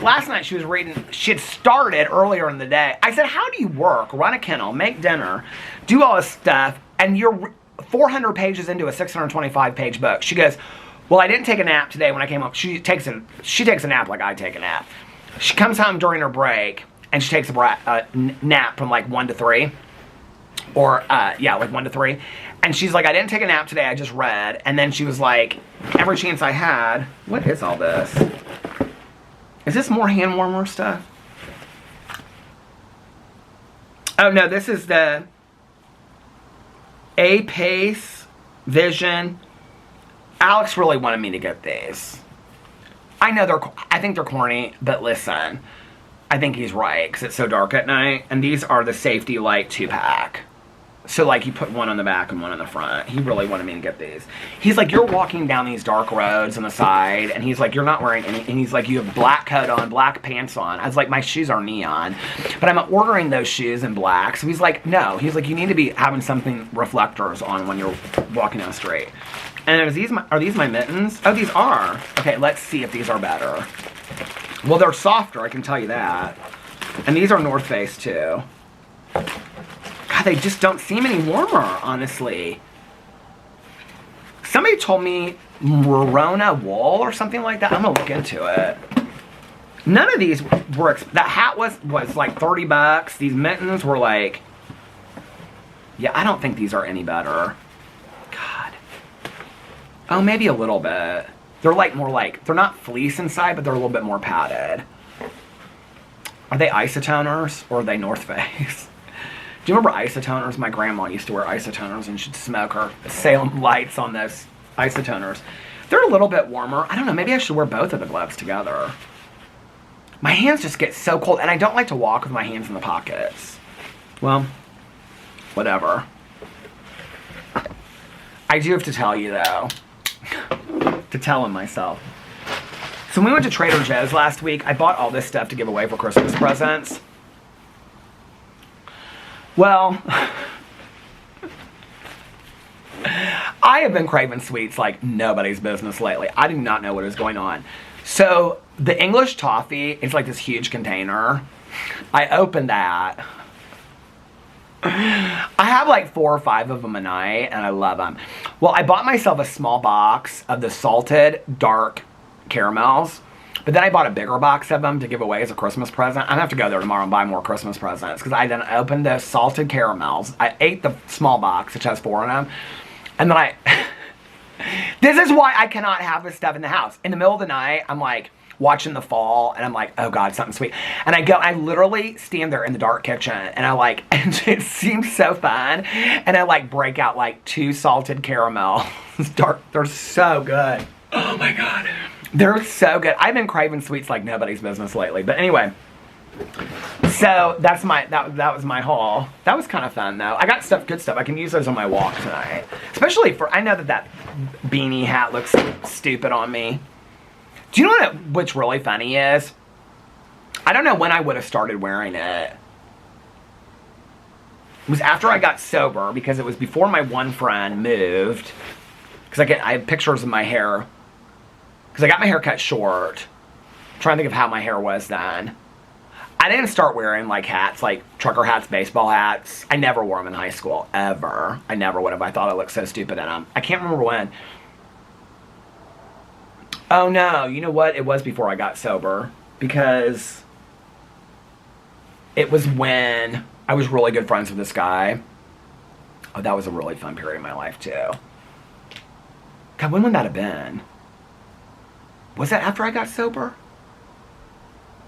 Last night she was reading, she had started earlier in the day. I said, how do you work? Run a kennel, make dinner, do all this stuff, and you're 400 pages into a 625-page book. She goes, well, I didn't take a nap today when I came home. She takes a nap like I take a nap. She comes home during her break, and she takes a nap from like 1 to 3. Or, yeah, like 1 to 3. And she's like, I didn't take a nap today, I just read. And then she was like, every chance I had, what is all this? Is this more hand warmer stuff? Oh no, this is the A-Pace Vision. Alex really wanted me to get these. I know I think they're corny, but listen, I think he's right, because it's so dark at night. And these are the Safety Light 2-pack. So, like, you put one on the back and one on the front. He really wanted me to get these. He's like, you're walking down these dark roads on the side, and he's like, you're not wearing any, and he's like, you have black coat on, black pants on. I was like, my shoes are neon, but I'm ordering those shoes in black. So he's like, no. He's like, you need to be having something reflectors on when you're walking down the street. And are these my mittens? Oh, these are. Okay, let's see if these are better. Well, they're softer, I can tell you that. And these are North Face, too. God, they just don't seem any warmer, honestly. Somebody told me Merona wool or something like that. I'm gonna look into it. None of these were, that hat was like 30 bucks. These mittens were like, yeah, I don't think these are any better. God. Oh, maybe a little bit. They're like more like, they're not fleece inside, but they're a little bit more padded. Are they isotoners or are they North Face? Do you remember isotoners? My grandma used to wear isotoners and she'd smoke her Salem lights on those isotoners. They're a little bit warmer. I don't know, maybe I should wear both of the gloves together. My hands just get so cold and I don't like to walk with my hands in the pockets. Well, whatever. I do have to tell you though, to tell him myself. So when we went to Trader Joe's last week, I bought all this stuff to give away for Christmas presents. Well, I have been craving sweets like nobody's business lately. I do not know what is going on. So the English toffee is like this huge container. I opened that. I have like 4 or 5 of them a night and I love them. Well, I bought myself a small box of the salted dark caramels. But then I bought a bigger box of them to give away as a Christmas present. I'm going to have to go there tomorrow and buy more Christmas presents. Because I then opened the salted caramels. I ate the small box, which has 4 in them. And then this is why I cannot have this stuff in the house. In the middle of the night, I'm like watching the fall. And I'm like, oh God, something sweet. And I literally stand there in the dark kitchen. And and it seems so fun. And I like break out like 2 salted caramels. Dark, they're so good. Oh my God. They're so good. I've been craving sweets like nobody's business lately. But anyway, so that's that was my haul. That was kind of fun though. I got good stuff. I can use those on my walk tonight. Especially I know that beanie hat looks stupid on me. Do you know what's really funny is? I don't know when I would have started wearing it. It was after I got sober, because it was before my one friend moved. Because I have pictures of my hair. Because I got my hair cut short. I'm trying to think of how my hair was then. I didn't start wearing like hats, like trucker hats, baseball hats. I never wore them in high school, ever. I never would have. I thought I looked so stupid in them. I can't remember when. Oh no, you know what? It was before I got sober. Because it was when I was really good friends with this guy. Oh, that was a really fun period in my life too. God, when would that have been? Was that after I got sober?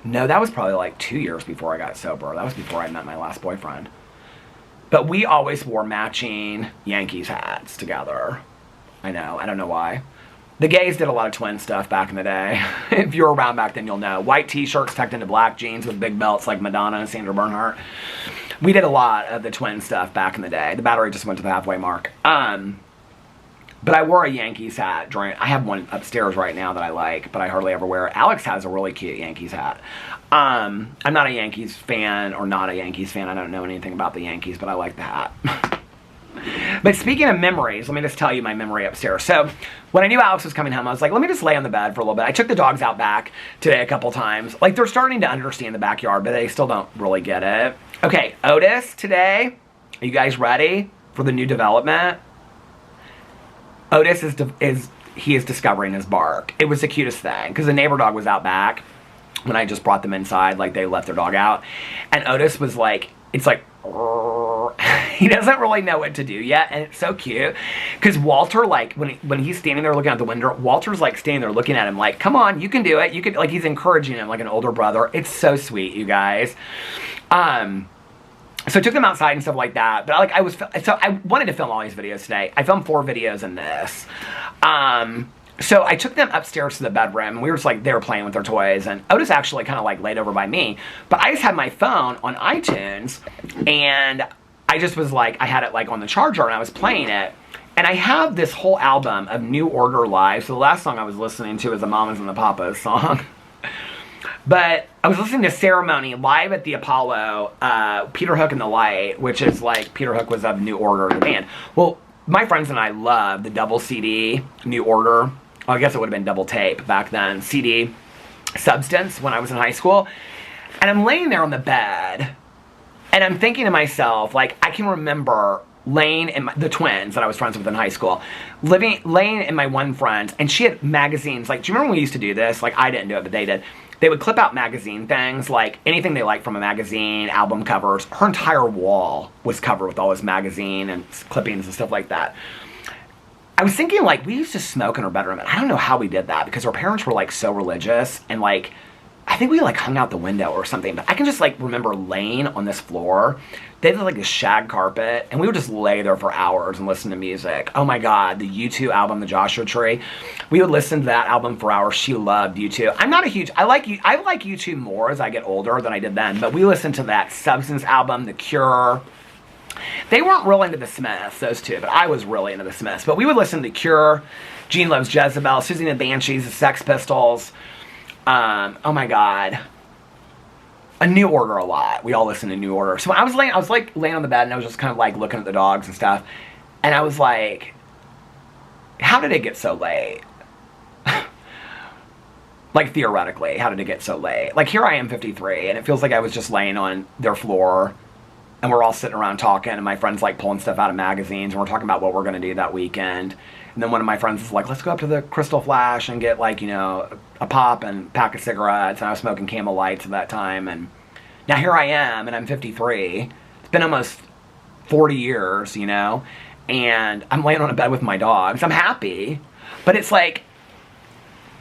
No, that was probably like 2 years before I got sober. That was before I met my last boyfriend. But we always wore matching Yankees hats together. I know, I don't know why. The gays did a lot of twin stuff back in the day. If you were around back then, you'll know. White t-shirts tucked into black jeans with big belts like Madonna and Sandra Bernhardt. We did a lot of the twin stuff back in the day. The battery just went to the halfway mark. But I wore a Yankees hat during... I have one upstairs right now that I like, but I hardly ever wear it. Alex has a really cute Yankees hat. I'm not a Yankees fan, or not a Yankees fan. I don't know anything about the Yankees, but I like the hat. But speaking of memories, let me just tell you my memory upstairs. So, when I knew Alex was coming home, I was like, let me just lay on the bed for a little bit. I took the dogs out back today a couple times. Like, they're starting to understand the backyard, but they still don't really get it. Okay, Otis today. Are you guys ready for the new development? Otis is discovering his bark. It was the cutest thing, because the neighbor dog was out back when I just brought them inside, like they left their dog out. And Otis was like, it's like, he doesn't really know what to do yet, and it's so cute. Because Walter, like, when he's standing there looking out the window, Walter's like standing there looking at him like, come on, you can do it. You can, like, he's encouraging him like an older brother. It's so sweet, you guys. So I took them outside and stuff like that. But so I wanted to film all these videos today. I filmed 4 videos in this. So I took them upstairs to the bedroom. And we were just like, they were playing with their toys. And Otis actually kind of like laid over by me. But I just had my phone on iTunes. And I just was like, I had it like on the charger and I was playing it. And I have this whole album of New Order live. So the last song I was listening to was the Mamas and the Papas song. But I was listening to Ceremony live at the Apollo, Peter Hook and the Light, which is like, Peter Hook was of New Order, the band. Well, my friends and I loved the double CD, New Order. Well, I guess it would have been double tape back then, CD Substance when I was in high school. And I'm laying there on the bed, and I'm thinking to myself, like, I can remember laying in the twins that I was friends with in high school, laying in my one friend, and she had magazines. Like, do you remember when we used to do this? Like, I didn't do it, but they did. They would clip out magazine things, like anything they liked from a magazine, album covers. Her entire wall was covered with all this magazine and clippings and stuff like that. I was thinking, like, we used to smoke in our bedroom, and I don't know how we did that, because our parents were, like, so religious, and, like, I think we, like, hung out the window or something, but I can just, like, remember laying on this floor. They had, like, this shag carpet, and we would just lay there for hours and listen to music. Oh, my God, the U2 album, The Joshua Tree. We would listen to that album for hours. She loved U2. I'm not a huge... I like U2 more as I get older than I did then, but we listened to that Substance album, The Cure. They weren't real into the Smiths, those two, but I was really into the Smiths. But we would listen to The Cure, Gene Loves Jezebel, Susie and the Banshees, the Sex Pistols. Oh my God. A New Order a lot. We all listened to New Order. So when I was laying on the bed, and I was just kind of like looking at the dogs and stuff. And I was like, how did it get so late? Like, theoretically, how did it get so late? Like, here I am 53, and it feels like I was just laying on their floor, and we're all sitting around talking, and my friend's like pulling stuff out of magazines, and we're talking about what we're going to do that weekend. And then one of my friends is like, let's go up to the Crystal Flash and get, like, you know, a pop and a pack of cigarettes. And I was smoking Camel Lights at that time. And now here I am, and I'm 53. It's been almost 40 years, you know. And I'm laying on a bed with my dogs. I'm happy. But it's like,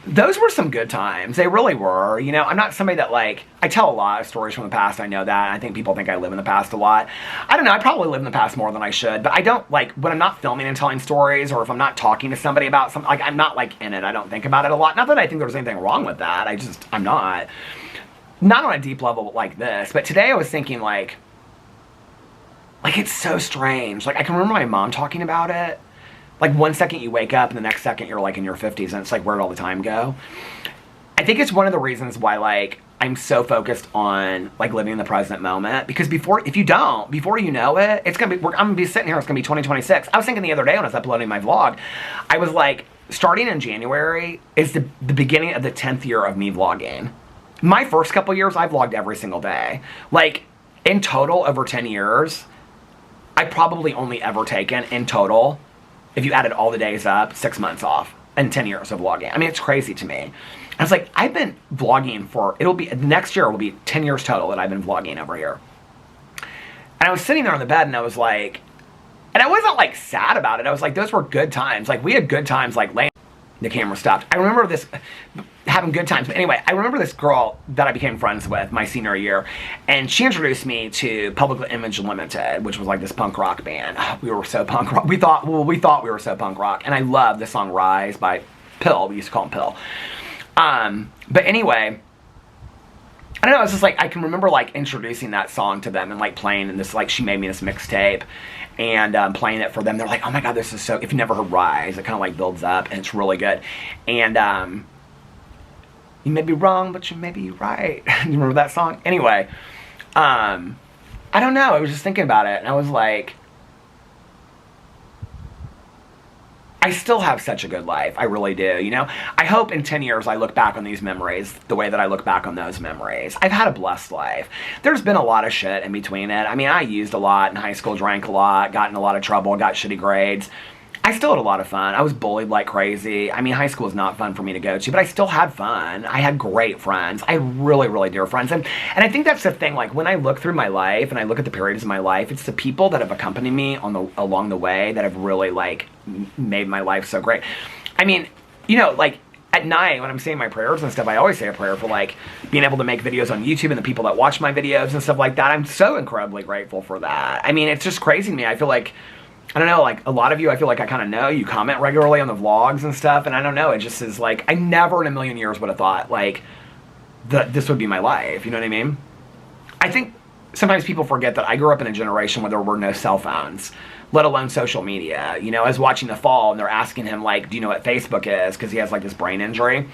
those were some good times. They really were. You know, I'm not somebody that, like, I tell a lot of stories from the past. I know that. I think people think I live in the past a lot. I don't know. I probably live in the past more than I should. But I don't, like, when I'm not filming and telling stories, or if I'm not talking to somebody about something, like, I'm not, like, in it. I don't think about it a lot. Not that I think there's anything wrong with that. I'm not. Not on a deep level like this. But today I was thinking, like, it's so strange. Like, I can remember my mom talking about it. Like, one second you wake up, and the next second you're, like, in your 50s, and it's like, where'd all the time go? I think it's one of the reasons why, like, I'm so focused on, like, living in the present moment. Because before you know it, I'm going to be sitting here, it's going to be 2026. I was thinking the other day when I was uploading my vlog, I was like, starting in January is the beginning of the 10th year of me vlogging. My first couple years, I vlogged every single day. Like, in total, over 10 years, I probably only ever taken, in total, if you added all the days up, 6 months off in 10 years of vlogging. I mean, it's crazy to me. I was like, I've been vlogging next year will be 10 years total that I've been vlogging over here. And I was sitting there on the bed and I was like, and I wasn't like sad about it. I was like, those were good times. Like, we had good times, like, laying. The camera stopped. I remember this, having good times. But anyway, I remember this girl that I became friends with my senior year, and she introduced me to Public Image Limited, which was like this punk rock band. We were so punk rock. We thought we were so punk rock. And I loved the song Rise by Pill. We used to call him Pill. But anyway, I don't know, it's just like, I can remember like introducing that song to them and like playing in this, like, she made me this mixtape and playing it for them. They're like, oh my God, this is so, if you never heard Rise, it kind of like builds up and it's really good. And you may be wrong, but you may be right. You remember that song? Anyway, I don't know, I was just thinking about it and I was like, I still have such a good life. I really do, you know? I hope in 10 years I look back on these memories the way that I look back on those memories. I've had a blessed life. There's been a lot of shit in between it. I mean, I used a lot in high school, drank a lot, got in a lot of trouble, got shitty grades. I still had a lot of fun. I was bullied like crazy. I mean, high school was not fun for me to go to, but I still had fun. I had great friends. I had really, really dear friends. And I think that's the thing, like, when I look through my life and I look at the periods of my life, it's the people that have accompanied me along the way that have really, like, made my life so great. I mean, you know, like, at night when I'm saying my prayers and stuff, I always say a prayer for, like, being able to make videos on YouTube and the people that watch my videos and stuff like that. I'm so incredibly grateful for that. I mean, it's just crazy to me. I feel like, I don't know, like, a lot of you, I feel like I kind of know. You comment regularly on the vlogs and stuff, and I don't know, it just is like, I never in a million years would have thought, like, this would be my life, you know what I mean? I think sometimes people forget that I grew up in a generation where there were no cell phones, let alone social media. You know, I was watching The Fall, and they're asking him, like, do you know what Facebook is? Because he has, like, this brain injury.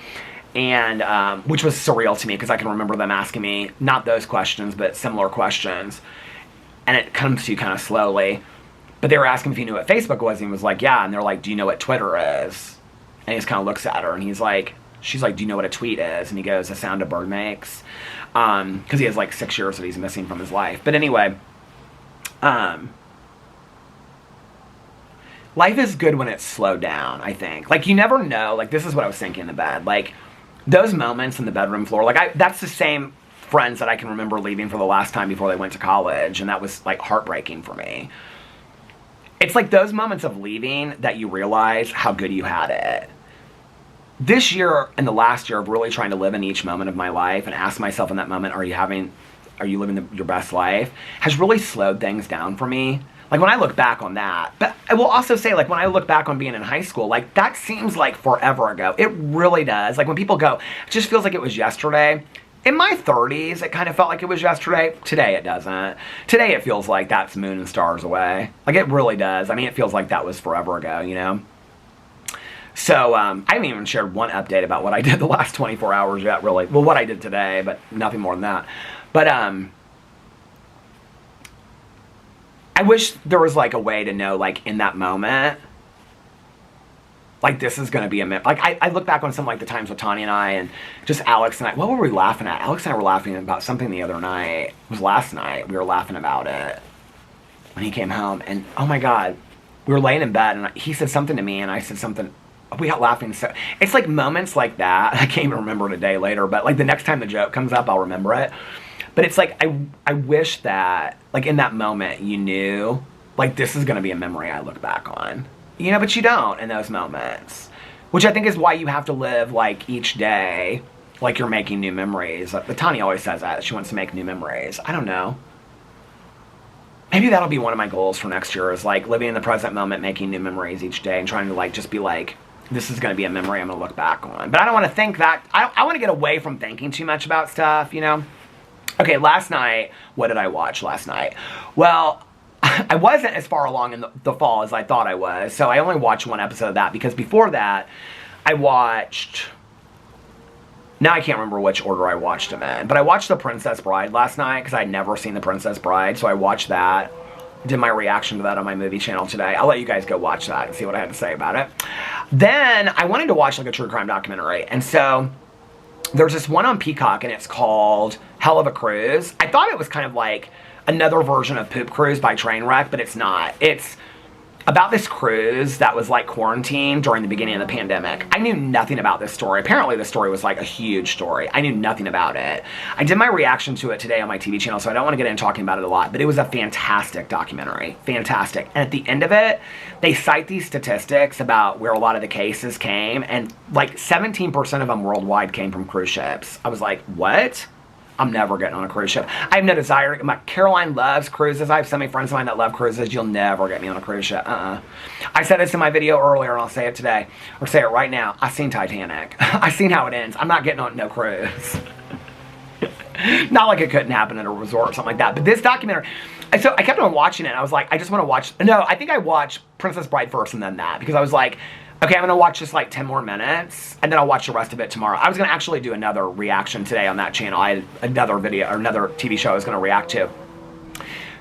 And, which was surreal to me, because I can remember them asking me, not those questions, but similar questions. And it comes to you kind of slowly. But they were asking if he knew what Facebook was, and he was like, yeah. And they're like, do you know what Twitter is? And he just kind of looks at her, and he's like, she's like, do you know what a tweet is? And he goes, the sound a bird makes. Because he has like 6 years that he's missing from his life. But anyway, life is good when it's slowed down, I think. Like, you never know. Like, this is what I was thinking in the bed. Like, those moments in the bedroom floor, like, that's the same friends that I can remember leaving for the last time before they went to college. And that was, like, heartbreaking for me. It's like those moments of leaving that you realize how good you had it. This year and the last year of really trying to live in each moment of my life and ask myself in that moment, are you living your best life? Has really slowed things down for me. Like, when I look back on that, but I will also say, like, when I look back on being in high school, like, that seems like forever ago. It really does. Like, when people go, it just feels like it was yesterday. In my 30s, it kind of felt like it was yesterday. Today, it doesn't. Today, it feels like that's moon and stars away. Like, it really does. I mean, it feels like that was forever ago, you know? So, I haven't even shared one update about what I did the last 24 hours yet, really. Well, what I did today, but nothing more than that. But, I wish there was, like, a way to know, like, in that moment, like, this is going to be a minute. Like, I look back on some, like, the times with Tanya and I, and just Alex and I. What were we laughing at? Alex and I were laughing about something the other night. It was last night. We were laughing about it when he came home. And, oh, my God. We were laying in bed, and he said something to me, and I said something. We got laughing. So it's, like, moments like that. I can't even remember it a day later. But, like, the next time the joke comes up, I'll remember it. But it's, like, I wish that, like, in that moment, you knew, like, this is going to be a memory I look back on. You know, but you don't in those moments. Which I think is why you have to live, like, each day like you're making new memories. But Tanya always says that. She wants to make new memories. I don't know. Maybe that'll be one of my goals for next year, is, like, living in the present moment, making new memories each day, and trying to, like, just be like, this is going to be a memory I'm going to look back on. But I don't want to think that. I want to get away from thinking too much about stuff, you know? Okay, last night, what did I watch last night? Well, I wasn't as far along in the Fall as I thought I was, so I only watched one episode of that, because before that, I watched Now I can't remember which order I watched them in. But I watched The Princess Bride last night because I'd never seen The Princess Bride. So I watched that. Did my reaction to that on my movie channel today. I'll let you guys go watch that and see what I had to say about it. Then I wanted to watch like a true crime documentary. And so there's this one on Peacock and it's called Hell of a Cruise. I thought it was kind of like another version of Poop Cruise by Trainwreck, but it's not. It's about this cruise that was like quarantined during the beginning of the pandemic. I knew nothing about this story. Apparently the story was like a huge story. I knew nothing about it. I did my reaction to it today on my TV channel, so I don't want to get into talking about it a lot, but it was a fantastic documentary. Fantastic. And at the end of it, they cite these statistics about where a lot of the cases came, and like 17% of them worldwide came from cruise ships. I was like, what? I'm never getting on a cruise ship. I have no desire. Caroline loves cruises. I have so many friends of mine that love cruises. You'll never get me on a cruise ship. I said this in my video earlier, and I'll say it today, or say it right now. I've seen Titanic. I've seen how it ends. I'm not getting on no cruise. Not like it couldn't happen at a resort or something like that. But this documentary, so I kept on watching it. I was like, I just want to watch. No, I think I watched Princess Bride first and then that, because I was like, okay, I'm going to watch just like 10 more minutes, and then I'll watch the rest of it tomorrow. I was going to actually do another reaction today on that channel. I had another video, or another TV show I was going to react to.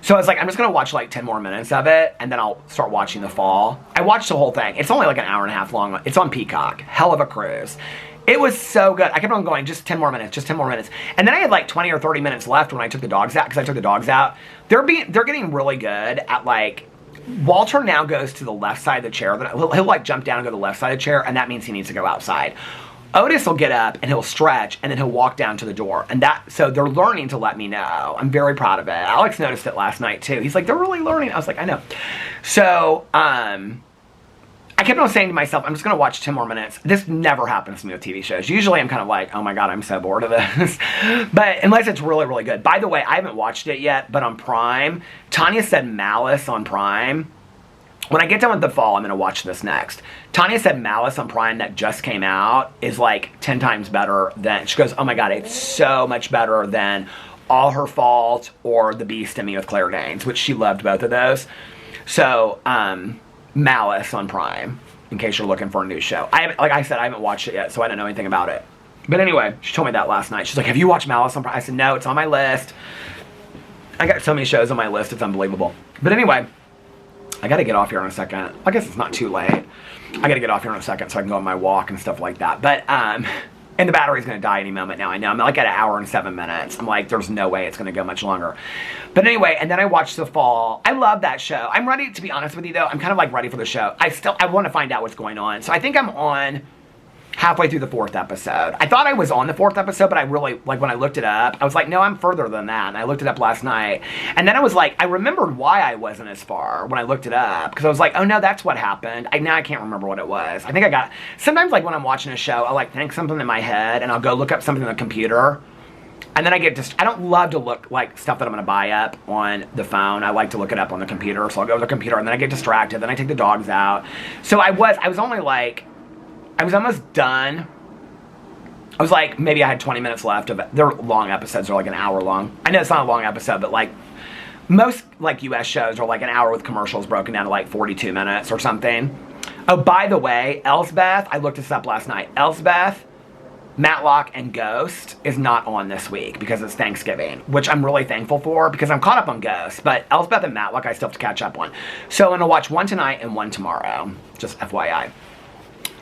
So I was like, I'm just going to watch like 10 more minutes of it, and then I'll start watching The Fall. I watched the whole thing. It's only like an hour and a half long. It's on Peacock. Hell of a Cruise. It was so good. I kept on going, just 10 more minutes, just 10 more minutes. And then I had like 20 or 30 minutes left when I took the dogs out, because I took the dogs out. They're getting really good at like, Walter now goes to the left side of the chair. He'll like jump down and go to the left side of the chair, and that means he needs to go outside. Otis will get up and he'll stretch, and then he'll walk down to the door. And so they're learning to let me know. I'm very proud of it. Alex noticed it last night too. He's like, they're really learning. I was like, I know. So, I kept on saying to myself, I'm just going to watch 10 more minutes. This never happens to me with TV shows. Usually I'm kind of like, oh my God, I'm so bored of this. But unless it's really, really good. By the way, I haven't watched it yet, but on Prime, Tanya said Malice on Prime. When I get done with The Fall, I'm going to watch this next. Tanya said Malice on Prime that just came out is like 10 times better than, she goes, oh my God, it's so much better than All Her Fault or The Beast in Me with Claire Danes, which she loved both of those. So, Malice on Prime, in case you're looking for a new show. Like I said, I haven't watched it yet, so I don't know anything about it. But anyway, she told me that last night. She's like, have you watched Malice on Prime? I said, no, it's on my list. I got so many shows on my list, it's unbelievable. But anyway, I gotta get off here in a second. I guess it's not too late. I gotta get off here in a second so I can go on my walk and stuff like that. But, and the battery's gonna die any moment now. I know, I'm like at 1 hour and 7 minutes. I'm like, there's no way it's gonna go much longer. But anyway, and then I watched The Fall. I love that show. I'm ready, to be honest with you though, I'm kind of like ready for the show. I want to find out what's going on. So I think I'm on halfway through the 4th episode. I thought I was on the 4th episode, but I really, like when I looked it up, I was like, no, I'm further than that. And I looked it up last night. And then I was like, I remembered why I wasn't as far when I looked it up. Because I was like, oh no, that's what happened. Now I can't remember what it was. I think sometimes like when I'm watching a show, I like think something in my head and I'll go look up something on the computer. And then I don't love to look like stuff that I'm going to buy up on the phone. I like to look it up on the computer. So I'll go to the computer and then I get distracted. Then I take the dogs out. So I was only like, I was almost done. I was like, maybe I had 20 minutes left of it. They're long episodes. They're like an hour long. I know it's not a long episode, but like most like US shows are like an hour with commercials broken down to like 42 minutes or something. Oh, by the way, Elsbeth, I looked this up last night. Elsbeth, Matlock, and Ghost is not on this week because it's Thanksgiving, which I'm really thankful for because I'm caught up on Ghost. But Elsbeth and Matlock, I still have to catch up on. So I'm going to watch one tonight and one tomorrow. Just FYI.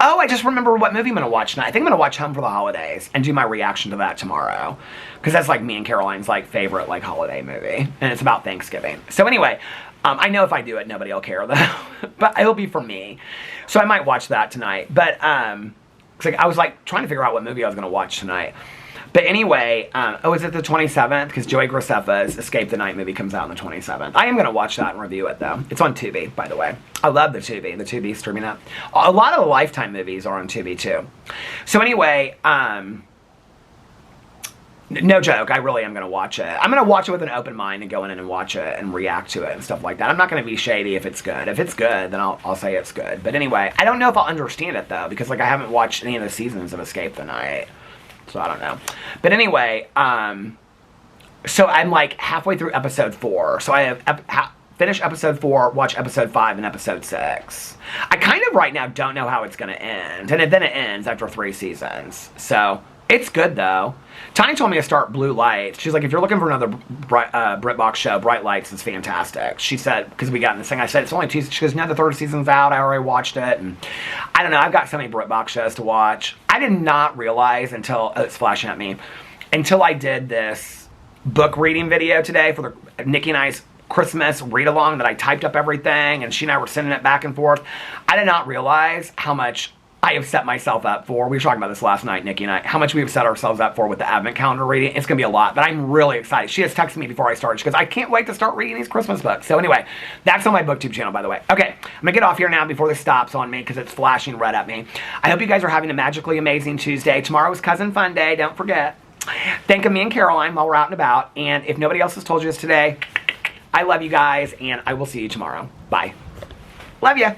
Oh, I just remember what movie I'm going to watch tonight. I think I'm going to watch Home for the Holidays and do my reaction to that tomorrow. Because that's like me and Caroline's like favorite like holiday movie. And it's about Thanksgiving. So anyway, I know if I do it, nobody will care though. But it'll be for me. So I might watch that tonight. But cause I was like trying to figure out what movie I was going to watch tonight. But anyway, is it the 27th? Because Joey Graceffa's Escape the Night movie comes out on the 27th. I am going to watch that and review it, though. It's on Tubi, by the way. I love the Tubi streaming app. A lot of the Lifetime movies are on Tubi, too. So anyway, no joke, I really am going to watch it. I'm going to watch it with an open mind and go in and watch it and react to it and stuff like that. I'm not going to be shady if it's good. If it's good, then I'll say it's good. But anyway, I don't know if I'll understand it, though, because like I haven't watched any of the seasons of Escape the Night. So I don't know. But anyway, so I'm like halfway through episode 4. So I have finished episode 4, watch episode 5 and episode 6. I kind of right now don't know how it's going to end. And then it ends after 3 seasons. So It's good though. Tiny told me to start Blue Lights. She's like, if you're looking for another BritBox show, Bright Lights is fantastic. She said, because we got in this thing, I said, it's only 2 seasons. She goes, no, the 3rd season's out. I already watched it. And I don't know. I've got so many BritBox shows to watch. I did not realize until, it's flashing at me, until I did this book reading video today for Nikki and I's Christmas read-along that I typed up everything and she and I were sending it back and forth. I did not realize how much I have set myself up for. We were talking about this last night, Nikki and I, how much we have set ourselves up for with the Advent calendar reading. It's going to be a lot, but I'm really excited. She just texted me before I started. She goes, I can't wait to start reading these Christmas books. So anyway, that's on my BookTube channel, by the way. Okay, I'm going to get off here now before this stops on me because it's flashing red at me. I hope you guys are having a magically amazing Tuesday. Tomorrow is Cousin Fun Day. Don't forget. Think of me and Caroline while we're out and about. And if nobody else has told you this today, I love you guys, and I will see you tomorrow. Bye. Love ya.